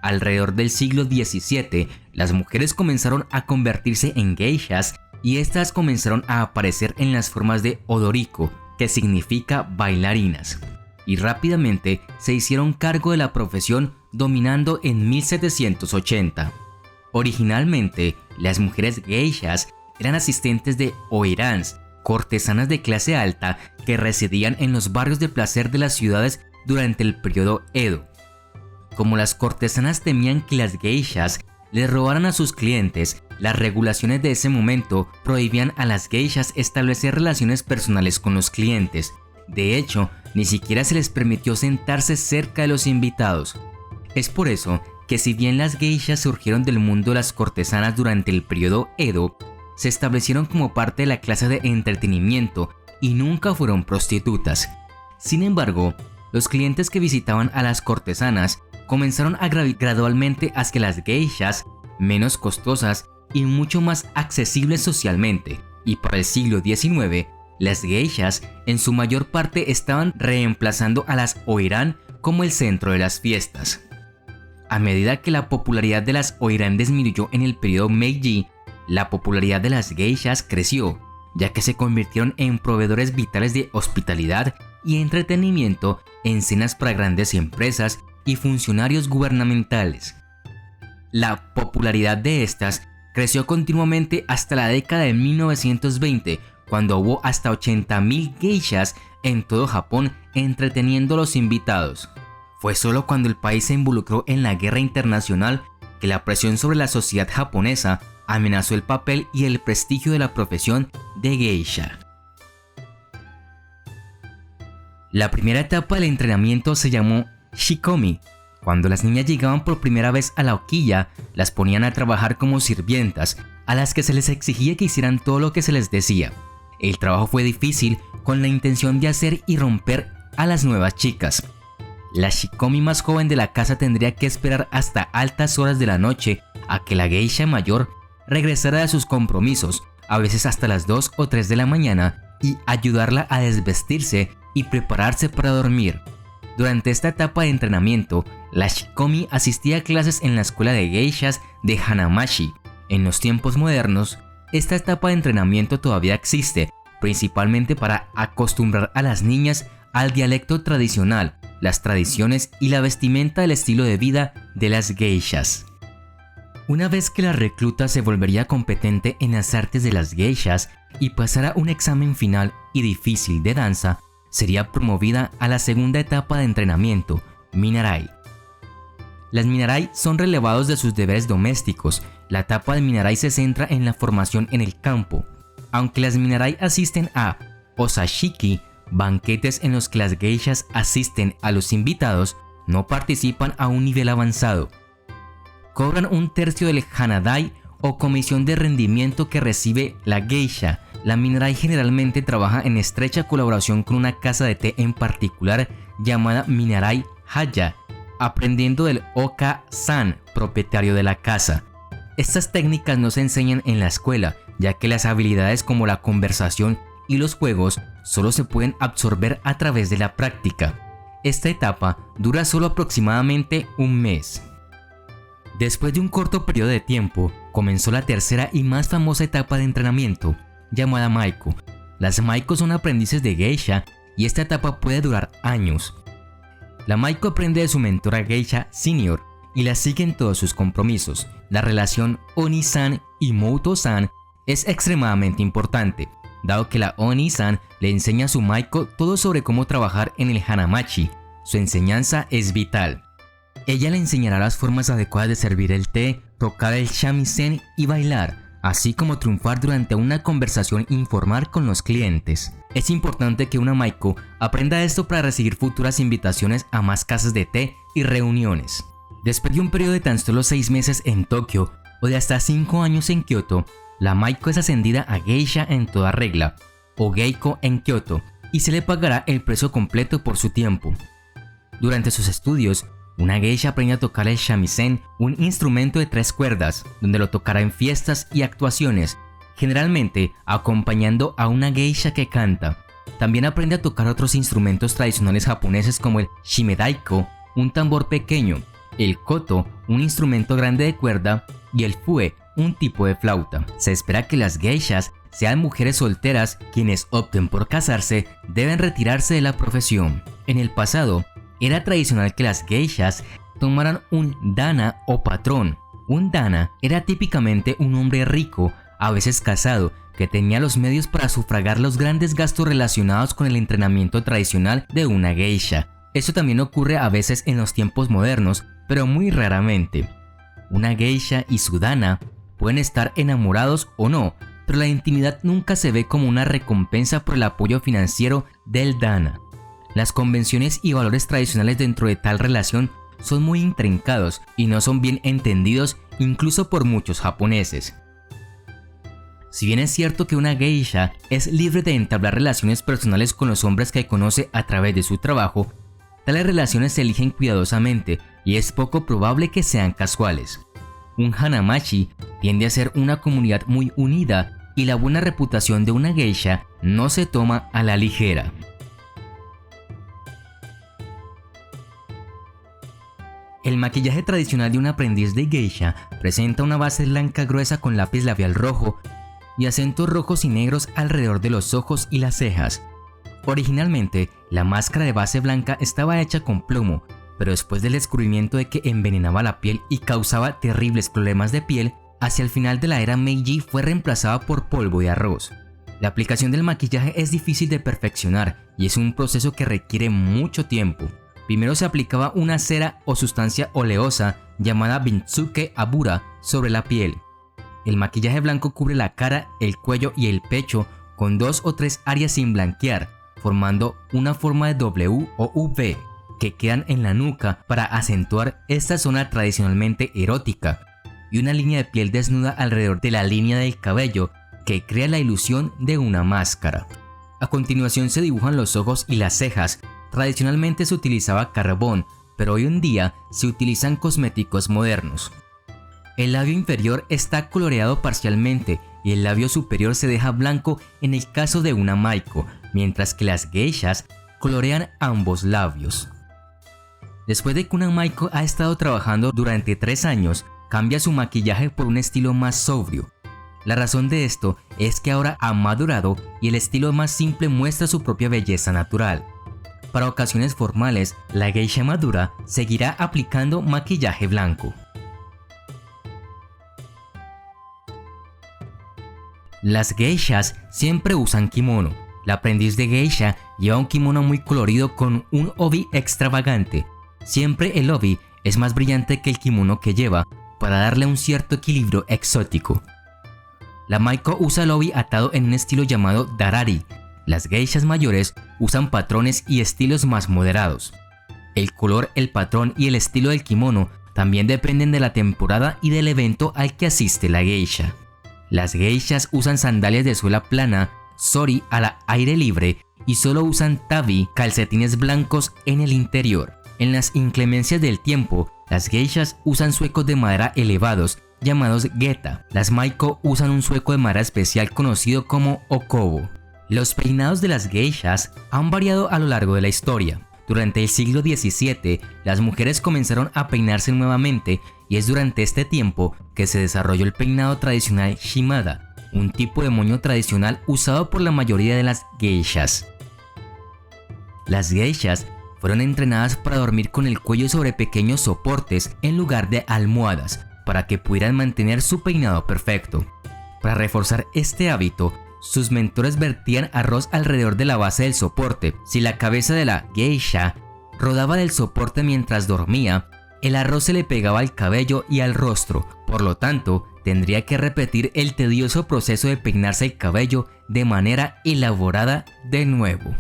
S1: Alrededor del siglo XVII, las mujeres comenzaron a convertirse en geishas y estas comenzaron a aparecer en las formas de odoriko, que significa bailarinas, y rápidamente se hicieron cargo de la profesión, dominando en 1780. Originalmente, las mujeres geishas eran asistentes de oirans, cortesanas de clase alta que residían en los barrios de placer de las ciudades durante el periodo Edo. Como las cortesanas temían que las geishas les robaran a sus clientes, las regulaciones de ese momento prohibían a las geishas establecer relaciones personales con los clientes. De hecho, ni siquiera se les permitió sentarse cerca de los invitados. Es por eso que si bien las geishas surgieron del mundo de las cortesanas durante el periodo Edo, se establecieron como parte de la clase de entretenimiento y nunca fueron prostitutas. Sin embargo, los clientes que visitaban a las cortesanas comenzaron a gradualmente hacia las geishas, menos costosas y mucho más accesibles socialmente, y para el siglo XIX, las geishas en su mayor parte estaban reemplazando a las oiran como el centro de las fiestas. A medida que la popularidad de las oiran disminuyó en el periodo Meiji, la popularidad de las geishas creció, ya que se convirtieron en proveedores vitales de hospitalidad y entretenimiento en cenas para grandes empresas y funcionarios gubernamentales. La popularidad de estas creció continuamente hasta la década de 1920, cuando hubo hasta 80.000 geishas en todo Japón entreteniendo a los invitados. Fue solo cuando el país se involucró en la guerra internacional que la presión sobre la sociedad japonesa amenazó el papel y el prestigio de la profesión de geisha. La primera etapa del entrenamiento se llamó Shikomi. Cuando las niñas llegaban por primera vez a la hoquilla, las ponían a trabajar como sirvientas, a las que se les exigía que hicieran todo lo que se les decía. El trabajo fue difícil, con la intención de hacer y romper a las nuevas chicas. La shikomi más joven de la casa tendría que esperar hasta altas horas de la noche a que la geisha mayor regresara de sus compromisos, a veces hasta las 2 o 3 de la mañana, y ayudarla a desvestirse y prepararse para dormir. Durante esta etapa de entrenamiento, la shikomi asistía a clases en la escuela de geishas de Hanamashi. En los tiempos modernos, esta etapa de entrenamiento todavía existe, principalmente para acostumbrar a las niñas al dialecto tradicional, las tradiciones y la vestimenta del estilo de vida de las geishas. Una vez que la recluta se volvería competente en las artes de las geishas y pasara un examen final y difícil de danza, sería promovida a la segunda etapa de entrenamiento, Minarai. Las Minarai son relevados de sus deberes domésticos. La etapa de Minarai se centra en la formación en el campo. Aunque las Minarai asisten a Osashiki, banquetes en los que las geishas asisten a los invitados, no participan a un nivel avanzado. Cobran un tercio del hanadai o comisión de rendimiento que recibe la geisha. La Minarai generalmente trabaja en estrecha colaboración con una casa de té en particular llamada Minarai Haya, aprendiendo del Oka-san, propietario de la casa. Estas técnicas no se enseñan en la escuela, ya que las habilidades como la conversación y los juegos solo se pueden absorber a través de la práctica. Esta etapa dura solo aproximadamente un mes. Después de un corto periodo de tiempo, comenzó la tercera y más famosa etapa de entrenamiento, llamada Maiko. Las Maiko son aprendices de geisha y esta etapa puede durar años. La Maiko aprende de su mentora geisha senior y la sigue en todos sus compromisos. La relación Oni-san y Mouto-san es extremadamente importante, dado que la Oni-san le enseña a su Maiko todo sobre cómo trabajar en el Hanamachi. Su enseñanza es vital. Ella le enseñará las formas adecuadas de servir el té, tocar el shamisen y bailar, así como triunfar durante una conversación informal con los clientes. Es importante que una Maiko aprenda esto para recibir futuras invitaciones a más casas de té y reuniones. Después de un periodo de tan solo 6 meses en Tokio o de hasta 5 años en Kioto, la Maiko es ascendida a geisha en toda regla, o geiko en Kioto, y se le pagará el precio completo por su tiempo. Durante sus estudios, una geisha aprende a tocar el shamisen, un instrumento de 3 cuerdas, donde lo tocará en fiestas y actuaciones, generalmente acompañando a una geisha que canta. También aprende a tocar otros instrumentos tradicionales japoneses como el shimedaiko, un tambor pequeño, el koto, un instrumento grande de cuerda, y el fue, un tipo de flauta. Se espera que las geishas sean mujeres solteras. Quienes opten por casarse deben retirarse de la profesión. En el pasado, era tradicional que las geishas tomaran un dana o patrón. Un dana era típicamente un hombre rico, a veces casado, que tenía los medios para sufragar los grandes gastos relacionados con el entrenamiento tradicional de una geisha. Esto también ocurre a veces en los tiempos modernos, pero muy raramente. Una geisha y su dana pueden estar enamorados o no, pero la intimidad nunca se ve como una recompensa por el apoyo financiero del dana. Las convenciones y valores tradicionales dentro de tal relación son muy intrincados y no son bien entendidos incluso por muchos japoneses. Si bien es cierto que una geisha es libre de entablar relaciones personales con los hombres que conoce a través de su trabajo, tales relaciones se eligen cuidadosamente y es poco probable que sean casuales. Un hanamachi tiende a ser una comunidad muy unida y la buena reputación de una geisha no se toma a la ligera. El maquillaje tradicional de un aprendiz de geisha presenta una base blanca gruesa con lápiz labial rojo y acentos rojos y negros alrededor de los ojos y las cejas. Originalmente, la máscara de base blanca estaba hecha con plomo, pero después del descubrimiento de que envenenaba la piel y causaba terribles problemas de piel, hacia el final de la era Meiji fue reemplazada por polvo de arroz. La aplicación del maquillaje es difícil de perfeccionar y es un proceso que requiere mucho tiempo. Primero se aplicaba una cera o sustancia oleosa llamada Bintsuke Abura sobre la piel. El maquillaje blanco cubre la cara, el cuello y el pecho con 2 o 3 áreas sin blanquear, formando una forma de W o V que quedan en la nuca para acentuar esta zona tradicionalmente erótica, y una línea de piel desnuda alrededor de la línea del cabello que crea la ilusión de una máscara. A continuación se dibujan los ojos y las cejas. Tradicionalmente se utilizaba carbón, pero hoy en día se utilizan cosméticos modernos. El labio inferior está coloreado parcialmente y el labio superior se deja blanco en el caso de una maiko, mientras que las geishas colorean ambos labios. Después de que una maiko ha estado trabajando durante 3 años, cambia su maquillaje por un estilo más sobrio. La razón de esto es que ahora ha madurado y el estilo más simple muestra su propia belleza natural. Para ocasiones formales, la geisha madura seguirá aplicando maquillaje blanco. Las geishas siempre usan kimono. La aprendiz de geisha lleva un kimono muy colorido con un obi extravagante. Siempre el obi es más brillante que el kimono que lleva para darle un cierto equilibrio exótico. La maiko usa el obi atado en un estilo llamado darari. Las geishas mayores usan patrones y estilos más moderados. El color, el patrón y el estilo del kimono también dependen de la temporada y del evento al que asiste la geisha. Las geishas usan sandalias de suela plana, sori al aire libre y solo usan tabi, calcetines blancos en el interior. En las inclemencias del tiempo, las geishas usan suecos de madera elevados llamados geta. Las maiko usan un sueco de madera especial conocido como okobo. Los peinados de las geishas han variado a lo largo de la historia. Durante el siglo XVII, las mujeres comenzaron a peinarse nuevamente y es durante este tiempo que se desarrolló el peinado tradicional shimada, un tipo de moño tradicional usado por la mayoría de las geishas. Las geishas fueron entrenadas para dormir con el cuello sobre pequeños soportes en lugar de almohadas, para que pudieran mantener su peinado perfecto. Para reforzar este hábito, sus mentores vertían arroz alrededor de la base del soporte. Si la cabeza de la geisha rodaba del soporte mientras dormía, el arroz se le pegaba al cabello y al rostro, por lo tanto, tendría que repetir el tedioso proceso de peinarse el cabello de manera elaborada de nuevo.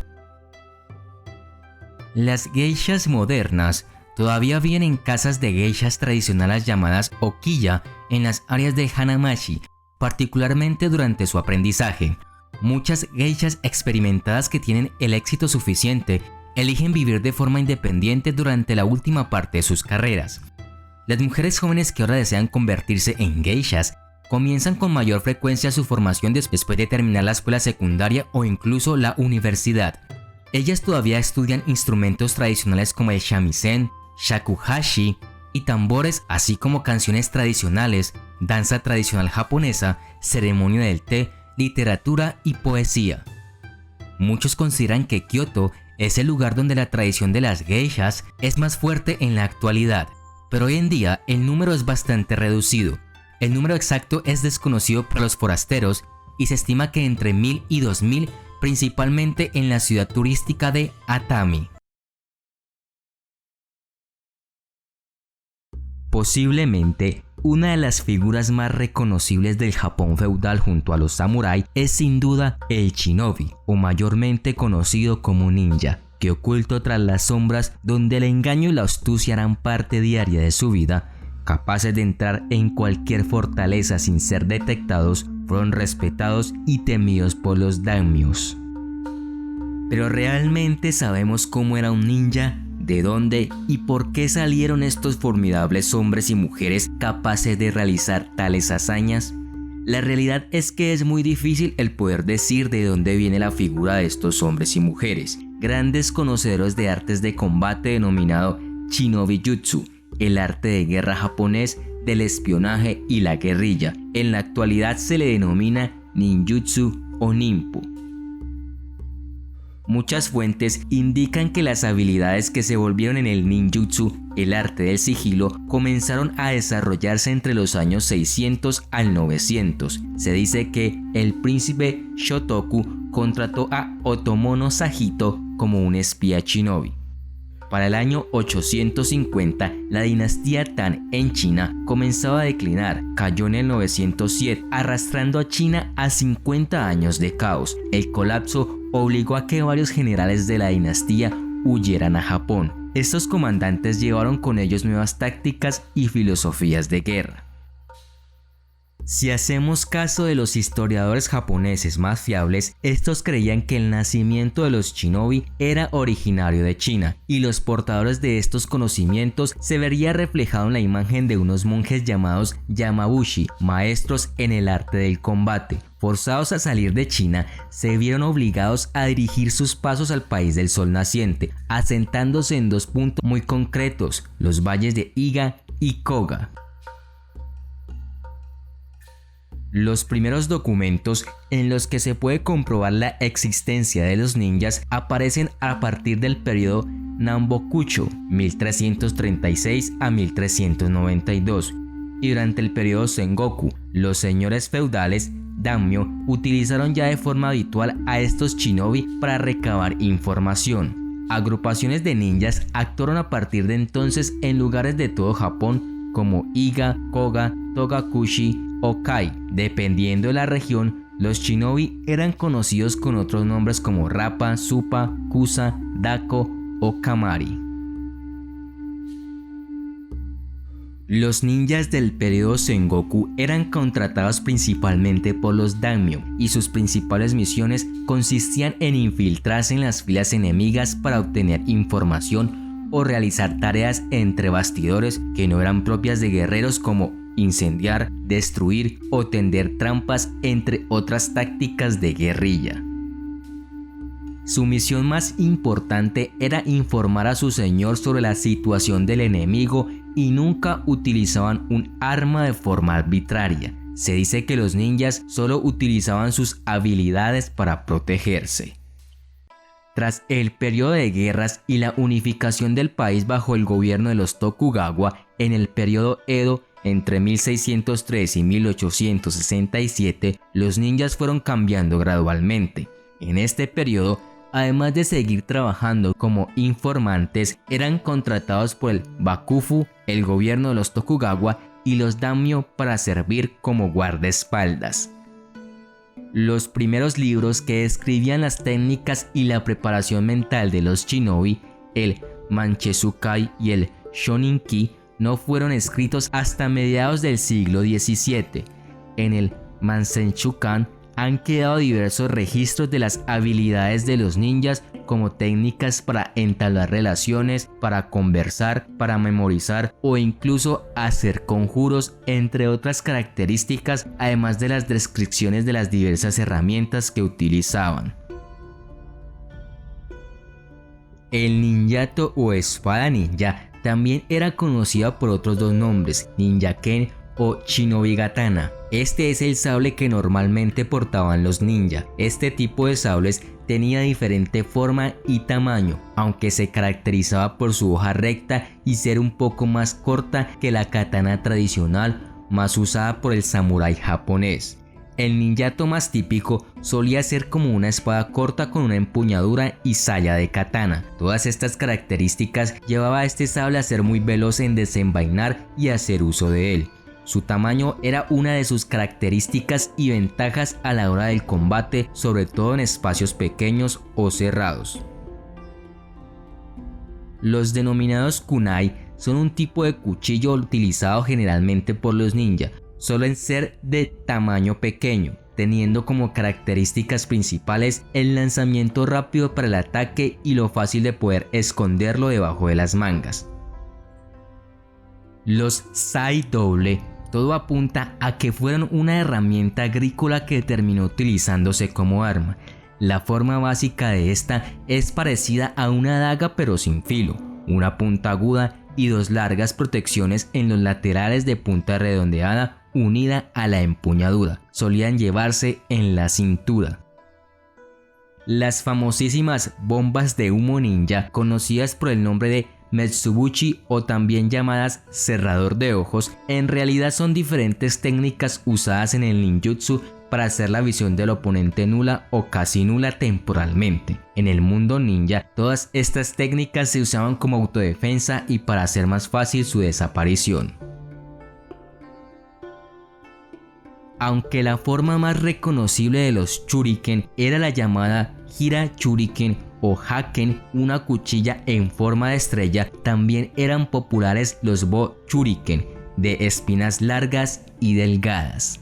S1: Las geishas modernas todavía viven en casas de geishas tradicionales llamadas okiya en las áreas de hanamachi, particularmente durante su aprendizaje. Muchas geishas experimentadas que tienen el éxito suficiente eligen vivir de forma independiente durante la última parte de sus carreras. Las mujeres jóvenes que ahora desean convertirse en geishas comienzan con mayor frecuencia su formación después de terminar la escuela secundaria o incluso la universidad. Ellas todavía estudian instrumentos tradicionales como el shamisen, shakuhachi y tambores, así como canciones tradicionales, danza tradicional japonesa, ceremonia del té, literatura y poesía. Muchos consideran que Kioto es el lugar donde la tradición de las geishas es más fuerte en la actualidad, pero hoy en día el número es bastante reducido. El número exacto es desconocido por los forasteros y se estima que entre 1000 y 2000, principalmente en la ciudad turística de Atami. Posiblemente una de las figuras más reconocibles del Japón feudal junto a los samurái es sin duda el shinobi, o mayormente conocido como ninja, que oculto tras las sombras donde el engaño y la astucia eran parte diaria de su vida, capaces de entrar en cualquier fortaleza sin ser detectados, fueron respetados y temidos por los daimyos. Pero ¿realmente sabemos cómo era un ninja? ¿De dónde y por qué salieron estos formidables hombres y mujeres capaces de realizar tales hazañas? La realidad es que es muy difícil el poder decir de dónde viene la figura de estos hombres y mujeres, grandes conocedores de artes de combate denominado Shinobi Jutsu, el arte de guerra japonés del espionaje y la guerrilla. En la actualidad se le denomina ninjutsu o ninpu. Muchas fuentes indican que las habilidades que se volvieron en el ninjutsu, el arte del sigilo, comenzaron a desarrollarse entre los años 600 al 900. Se dice que el príncipe Shotoku contrató a Otomono Sahito como un espía shinobi. Para el año 850, la dinastía Tang en China comenzaba a declinar, cayó en el 907, arrastrando a China a 50 años de caos. El colapso obligó a que varios generales de la dinastía huyeran a Japón. Estos comandantes llevaron con ellos nuevas tácticas y filosofías de guerra. Si hacemos caso de los historiadores japoneses más fiables, estos creían que el nacimiento de los shinobi era originario de China, y los portadores de estos conocimientos se vería reflejado en la imagen de unos monjes llamados Yamabushi, maestros en el arte del combate. Forzados a salir de China, se vieron obligados a dirigir sus pasos al país del sol naciente, asentándose en dos puntos muy concretos, los valles de Iga y Koga. Los primeros documentos en los que se puede comprobar la existencia de los ninjas aparecen a partir del periodo Nambokucho, 1336 a 1392, y durante el periodo Sengoku, los señores feudales daimyo utilizaron ya de forma habitual a estos shinobi para recabar información. Agrupaciones de ninjas actuaron a partir de entonces en lugares de todo Japón como Iga, Koga, Togakushi o Kai. Dependiendo de la región, los shinobi eran conocidos con otros nombres como Rappa, Suppa, Kusa, Dako o Kamari. Los ninjas del periodo Sengoku eran contratados principalmente por los daimyo y sus principales misiones consistían en infiltrarse en las filas enemigas para obtener información o realizar tareas entre bastidores que no eran propias de guerreros, como incendiar, destruir o tender trampas, entre otras tácticas de guerrilla. Su misión más importante era informar a su señor sobre la situación del enemigo y nunca utilizaban un arma de forma arbitraria. Se dice que los ninjas solo utilizaban sus habilidades para protegerse. Tras el periodo de guerras y la unificación del país bajo el gobierno de los Tokugawa en el periodo Edo, entre 1603 y 1867, los ninjas fueron cambiando gradualmente. En este periodo, además de seguir trabajando como informantes, eran contratados por el Bakufu, el gobierno de los Tokugawa, y los daimyo para servir como guardaespaldas. Los primeros libros que describían las técnicas y la preparación mental de los shinobi, el Manchesukai y el Shoninki, no fueron escritos hasta mediados del siglo XVII. En el Mansenchukan han quedado diversos registros de las habilidades de los ninjas, como técnicas para entablar relaciones, para conversar, para memorizar o incluso hacer conjuros, entre otras características, además de las descripciones de las diversas herramientas que utilizaban. El ninjato o espada ninja también era conocida por otros dos nombres, ninjaken o shinobigatana. Este es el sable que normalmente portaban los ninja. Este tipo de sables tenía diferente forma y tamaño, aunque se caracterizaba por su hoja recta y ser un poco más corta que la katana tradicional, más usada por el samurái japonés. El ninjato más típico solía ser como una espada corta con una empuñadura y saya de katana. Todas estas características llevaba a este sable a ser muy veloz en desenvainar y hacer uso de él. Su tamaño era una de sus características y ventajas a la hora del combate, sobre todo en espacios pequeños o cerrados. Los denominados kunai son un tipo de cuchillo utilizado generalmente por los ninja. Suelen ser de tamaño pequeño, teniendo como características principales el lanzamiento rápido para el ataque y lo fácil de poder esconderlo debajo de las mangas. Los sai doble, todo apunta a que fueron una herramienta agrícola que terminó utilizándose como arma. La forma básica de esta es parecida a una daga pero sin filo, una punta aguda y dos largas protecciones en los laterales de punta redondeada unida a la empuñadura. Solían llevarse en la cintura. Las famosísimas bombas de humo ninja, conocidas por el nombre de Metsubushi o también llamadas cerrador de ojos, en realidad son diferentes técnicas usadas en el ninjutsu para hacer la visión del oponente nula o casi nula temporalmente. En el mundo ninja, todas estas técnicas se usaban como autodefensa y para hacer más fácil su desaparición. Aunque la forma más reconocible de los shuriken era la llamada hira shuriken o haken, una cuchilla en forma de estrella, también eran populares los bo shuriken, de espinas largas y delgadas.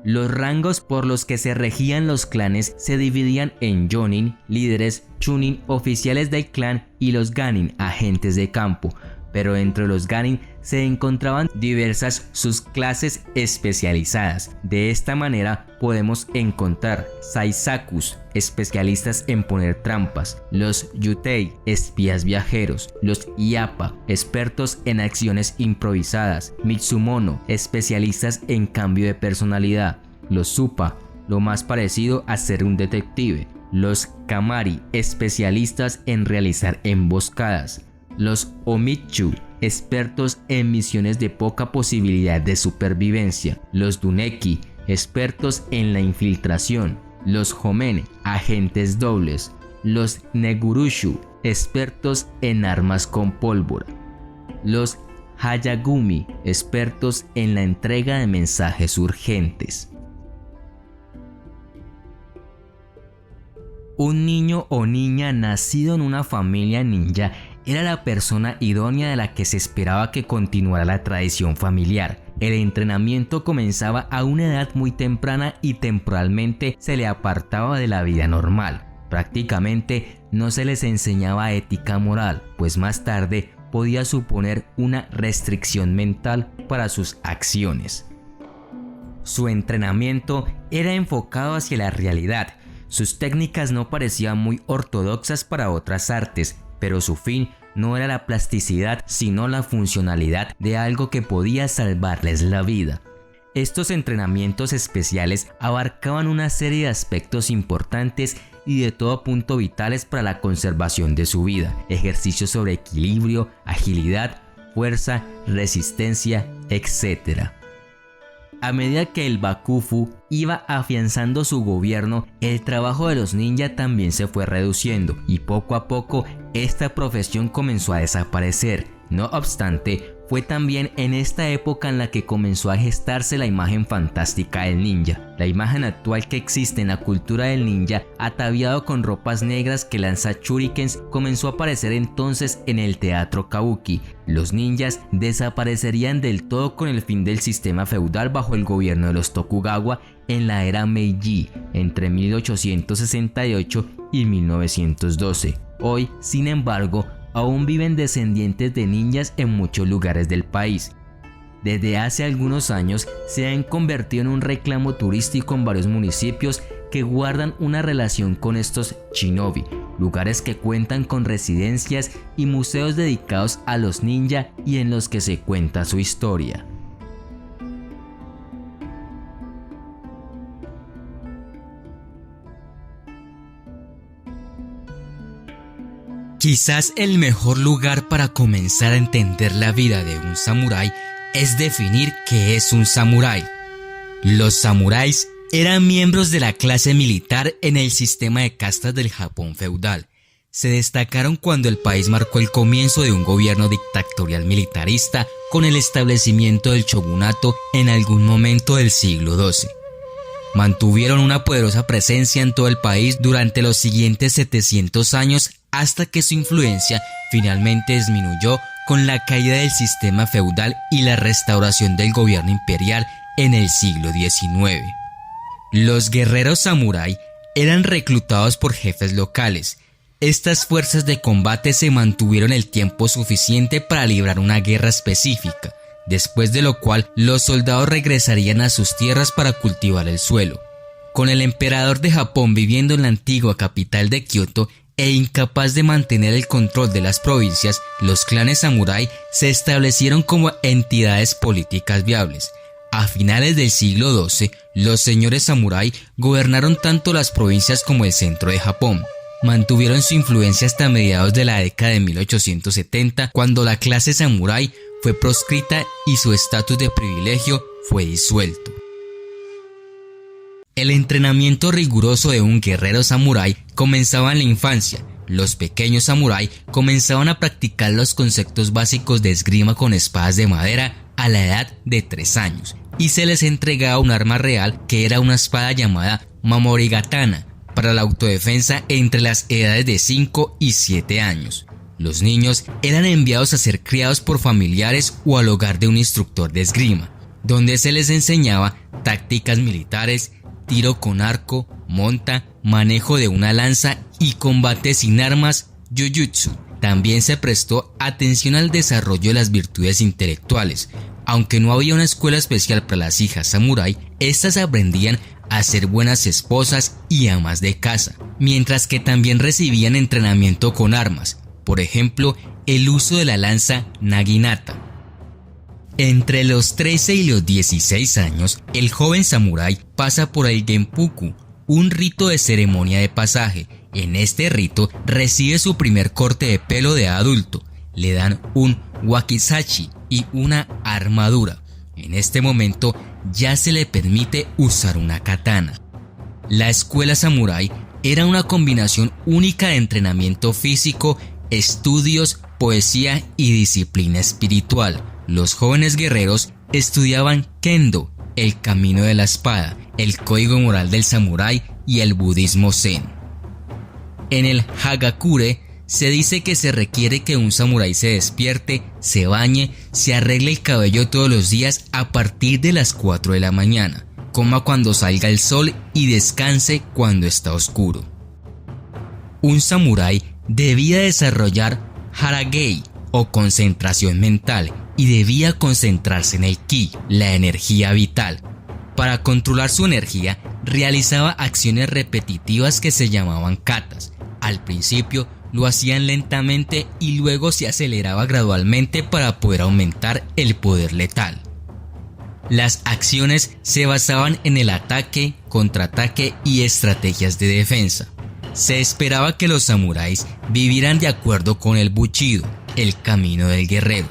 S1: Los rangos por los que se regían los clanes se dividían en jonin, líderes, chunin, oficiales del clan, y los ganin, agentes de campo. Pero entre los ganin se encontraban diversas subclases especializadas. De esta manera podemos encontrar saisakus, especialistas en poner trampas, los yutei, espías viajeros, los iapa, expertos en acciones improvisadas, mitsumono, especialistas en cambio de personalidad, los supa, lo más parecido a ser un detective, los kamari, especialistas en realizar emboscadas, los omichu, expertos en misiones de poca posibilidad de supervivencia, los duneki, expertos en la infiltración, los homene, agentes dobles, los negurushu, expertos en armas con pólvora, los hayagumi, expertos en la entrega de mensajes urgentes. Un niño o niña nacido en una familia ninja era la persona idónea de la que se esperaba que continuara la tradición familiar. El entrenamiento comenzaba a una edad muy temprana y temporalmente se le apartaba de la vida normal. Prácticamente no se les enseñaba ética moral, pues más tarde podía suponer una restricción mental para sus acciones. Su entrenamiento era enfocado hacia la realidad. Sus técnicas no parecían muy ortodoxas para otras artes, pero su fin no era la plasticidad, sino la funcionalidad de algo que podía salvarles la vida. Estos entrenamientos especiales abarcaban una serie de aspectos importantes y de todo punto vitales para la conservación de su vida: ejercicios sobre equilibrio, agilidad, fuerza, resistencia, etc. A medida que el Bakufu iba afianzando su gobierno, el trabajo de los ninja también se fue reduciendo y poco a poco esta profesión comenzó a desaparecer. No obstante, fue también en esta época en la que comenzó a gestarse la imagen fantástica del ninja. La imagen actual que existe en la cultura del ninja, ataviado con ropas negras que lanza shurikens, comenzó a aparecer entonces en el teatro kabuki. Los ninjas desaparecerían del todo con el fin del sistema feudal bajo el gobierno de los Tokugawa en la era Meiji, entre 1868 y 1912. Hoy, sin embargo, aún viven descendientes de ninjas en muchos lugares del país. Desde hace algunos años se han convertido en un reclamo turístico en varios municipios que guardan una relación con estos shinobi, lugares que cuentan con residencias y museos dedicados a los ninja y en los que se cuenta su historia. Quizás el mejor lugar para comenzar a entender la vida de un samurái es definir qué es un samurái. Los samuráis eran miembros de la clase militar en el sistema de castas del Japón feudal. Se destacaron cuando el país marcó el comienzo de un gobierno dictatorial militarista con el establecimiento del shogunato en algún momento del siglo XII. Mantuvieron una poderosa presencia en todo el país durante los siguientes 700 años hasta que su influencia finalmente disminuyó con la caída del sistema feudal y la restauración del gobierno imperial en el siglo XIX. Los guerreros samurái eran reclutados por jefes locales. Estas fuerzas de combate se mantuvieron el tiempo suficiente para librar una guerra específica, después de lo cual los soldados regresarían a sus tierras para cultivar el suelo. Con el emperador de Japón viviendo en la antigua capital de Kioto e incapaz de mantener el control de las provincias, los clanes samurái se establecieron como entidades políticas viables. A finales del siglo XII, los señores samurái gobernaron tanto las provincias como el centro de Japón. Mantuvieron su influencia hasta mediados de la década de 1870, cuando la clase samurái fue proscrita y su estatus de privilegio fue disuelto. El entrenamiento riguroso de un guerrero samurái comenzaba en la infancia. Los pequeños samurái comenzaban a practicar los conceptos básicos de esgrima con espadas de madera a la edad de 3 años, y se les entregaba un arma real que era una espada llamada Mamorigatana para la autodefensa entre las edades de 5 y 7 años. Los niños eran enviados a ser criados por familiares o al hogar de un instructor de esgrima, donde se les enseñaba tácticas militares, tiro con arco, monta, manejo de una lanza y combate sin armas, Jujutsu. También se prestó atención al desarrollo de las virtudes intelectuales. Aunque no había una escuela especial para las hijas samurái, estas aprendían a ser buenas esposas y amas de casa, mientras que también recibían entrenamiento con armas, por ejemplo, el uso de la lanza naginata. Entre los 13 y los 16 años, el joven samurái pasa por el genpuku, un rito de ceremonia de pasaje. En este rito recibe su primer corte de pelo de adulto, le dan un wakizashi y una armadura. En este momento ya se le permite usar una katana. La escuela samurái era una combinación única de entrenamiento físico, estudios, poesía y disciplina espiritual. Los jóvenes guerreros estudiaban kendo, el camino de la espada, el código moral del samurái y el budismo zen. En el Hagakure se dice que se requiere que un samurái se despierte, se bañe, se arregle el cabello todos los días a partir de las 4 de la mañana, coma cuando salga el sol y descanse cuando está oscuro. Un samurái debía desarrollar haragei o concentración mental y debía concentrarse en el ki, la energía vital. Para controlar su energía, realizaba acciones repetitivas que se llamaban katas. Al principio lo hacían lentamente y luego se aceleraba gradualmente para poder aumentar el poder letal. Las acciones se basaban en el ataque, contraataque y estrategias de defensa. Se esperaba que los samuráis vivieran de acuerdo con el Bushido, el camino del guerrero,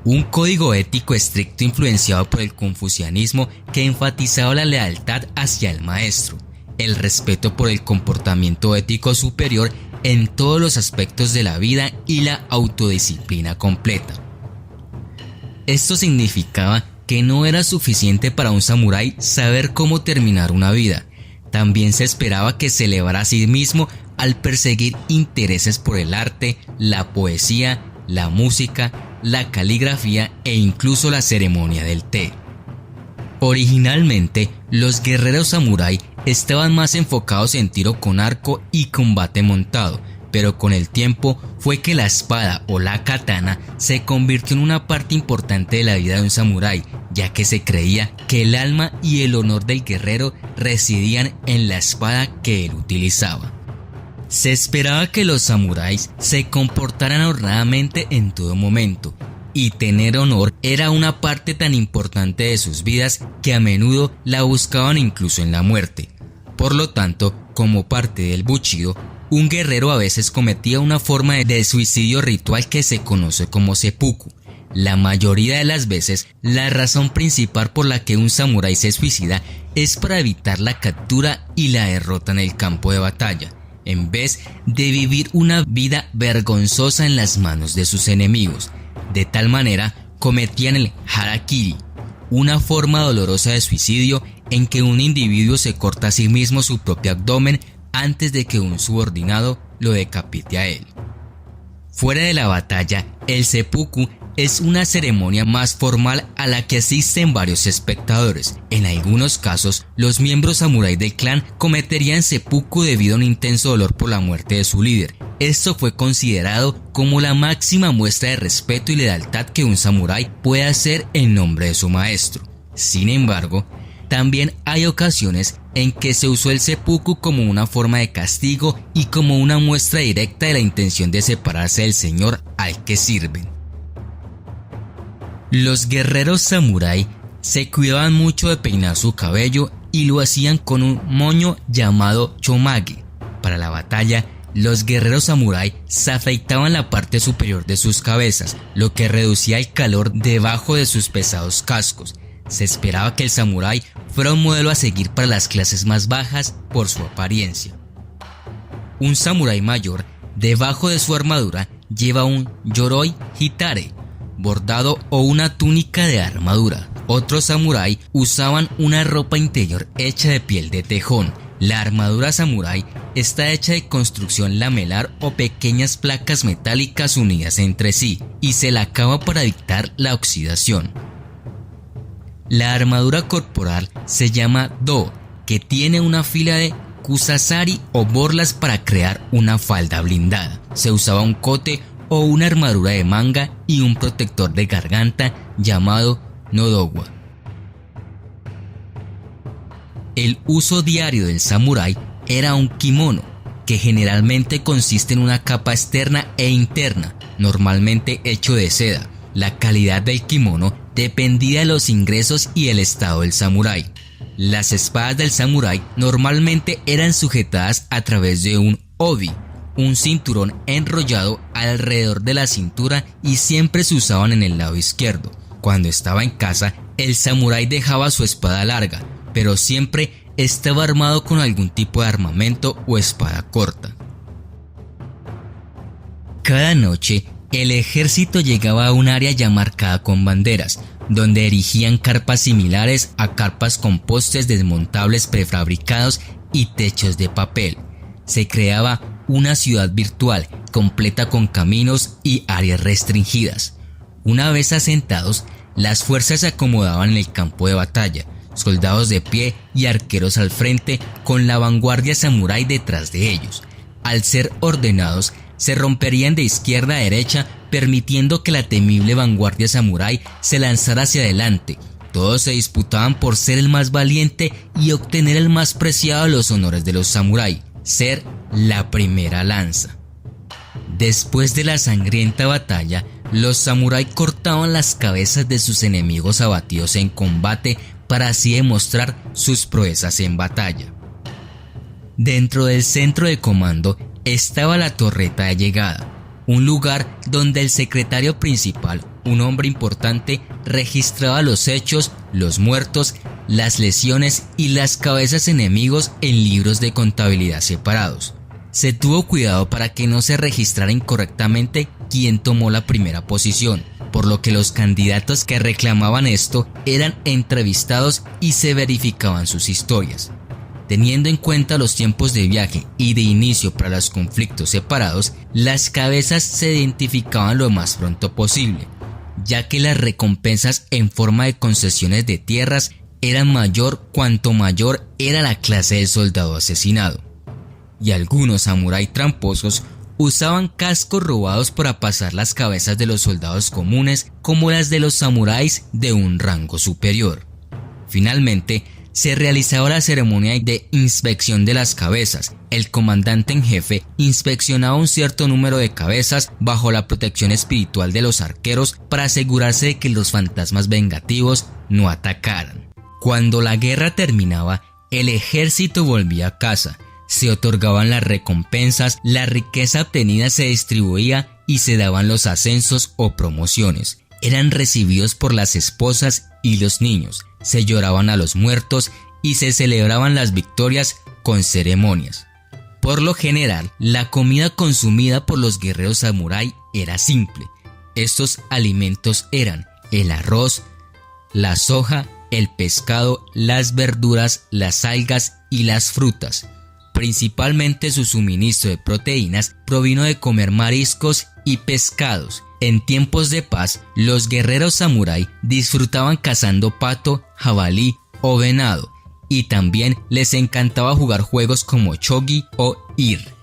S1: un código ético estricto influenciado por el confucianismo que enfatizaba la lealtad hacia el maestro, el respeto por el comportamiento ético superior en todos los aspectos de la vida y la autodisciplina completa. Esto significaba que no era suficiente para un samurái saber cómo terminar una vida. También se esperaba que se elevara a sí mismo al perseguir intereses por el arte, la poesía, la música, la caligrafía e incluso la ceremonia del té. Originalmente, los guerreros samurái estaban más enfocados en tiro con arco y combate montado, pero con el tiempo fue que la espada o la katana se convirtió en una parte importante de la vida de un samurái, ya que se creía que el alma y el honor del guerrero residían en la espada que él utilizaba. Se esperaba que los samuráis se comportaran honradamente en todo momento, y tener honor era una parte tan importante de sus vidas que a menudo la buscaban incluso en la muerte. Por lo tanto, como parte del Bushido, un guerrero a veces cometía una forma de suicidio ritual que se conoce como seppuku. La mayoría de las veces, la razón principal por la que un samurái se suicida es para evitar la captura y la derrota en el campo de batalla, en vez de vivir una vida vergonzosa en las manos de sus enemigos. De tal manera, cometían el harakiri, una forma dolorosa de suicidio en que un individuo se corta a sí mismo su propio abdomen antes de que un subordinado lo decapite a él. Fuera de la batalla, el seppuku es una ceremonia más formal a la que asisten varios espectadores. En algunos casos, los miembros samurái del clan cometerían seppuku debido a un intenso dolor por la muerte de su líder. Esto fue considerado como la máxima muestra de respeto y lealtad que un samurái puede hacer en nombre de su maestro. Sin embargo, también hay ocasiones en que se usó el seppuku como una forma de castigo y como una muestra directa de la intención de separarse del señor al que sirven. Los guerreros samurái se cuidaban mucho de peinar su cabello y lo hacían con un moño llamado chomage. Para la batalla, los guerreros samurái se afeitaban la parte superior de sus cabezas, lo que reducía el calor debajo de sus pesados cascos. Se esperaba que el samurái fuera un modelo a seguir para las clases más bajas por su apariencia. Un samurái mayor, debajo de su armadura, lleva un yoroi hitare, bordado o una túnica de armadura. Otros samurái usaban una ropa interior hecha de piel de tejón. La armadura samurái está hecha de construcción lamelar o pequeñas placas metálicas unidas entre sí y se lacaba para evitar la oxidación. La armadura corporal se llama do, que tiene una fila de kusasari o borlas para crear una falda blindada. Se usaba un cote o una armadura de manga y un protector de garganta llamado nodowa. El uso diario del samurái era un kimono, que generalmente consiste en una capa externa e interna, normalmente hecho de seda. La calidad del kimono dependía de los ingresos y el estado del samurái. Las espadas del samurái normalmente eran sujetadas a través de un obi, un cinturón enrollado alrededor de la cintura, y siempre se usaban en el lado izquierdo. Cuando estaba en casa, el samurái dejaba su espada larga, pero siempre estaba armado con algún tipo de armamento o espada corta. Cada noche, el ejército llegaba a un área ya marcada con banderas, donde erigían carpas similares a carpas con postes desmontables prefabricados y techos de papel. Se creaba una ciudad virtual completa con caminos y áreas restringidas. Una vez asentados, las fuerzas se acomodaban en el campo de batalla, soldados de pie y arqueros al frente, con la vanguardia samurái detrás de ellos. Al ser ordenados, se romperían de izquierda a derecha, permitiendo que la temible vanguardia samurái se lanzara hacia adelante. Todos se disputaban por ser el más valiente y obtener el más preciado de los honores de los samurái, ser la primera lanza. Después de la sangrienta batalla, los samurái cortaban las cabezas de sus enemigos abatidos en combate para así demostrar sus proezas en batalla. Dentro del centro de comando estaba la torreta de llegada, un lugar donde el secretario principal, un hombre importante, registraba los hechos, los muertos, las lesiones y las cabezas enemigos en libros de contabilidad separados. Se tuvo cuidado para que no se registrara incorrectamente quién tomó la primera posición, por lo que los candidatos que reclamaban esto eran entrevistados y se verificaban sus historias. Teniendo en cuenta los tiempos de viaje y de inicio para los conflictos separados, las cabezas se identificaban lo más pronto posible, ya que las recompensas en forma de concesiones de tierras eran mayor cuanto mayor era la clase de soldado asesinado. Y algunos samurái tramposos usaban cascos robados para pasar las cabezas de los soldados comunes como las de los samuráis de un rango superior. Finalmente, se realizaba la ceremonia de inspección de las cabezas. El comandante en jefe inspeccionaba un cierto número de cabezas bajo la protección espiritual de los arqueros para asegurarse de que los fantasmas vengativos no atacaran. Cuando la guerra terminaba, el ejército volvía a casa, se otorgaban las recompensas, la riqueza obtenida se distribuía y se daban los ascensos o promociones. eran recibidos por las esposas y los niños, se lloraban a los muertos y se celebraban las victorias con ceremonias. Por lo general, la comida consumida por los guerreros samurái era simple. Estos alimentos eran el arroz, la soja, el pescado, las verduras, las algas y las frutas. Principalmente su suministro de proteínas provino de comer mariscos y pescados. En tiempos de paz, los guerreros samurái disfrutaban cazando pato, jabalí o venado, y también les encantaba jugar juegos como shogi o ir.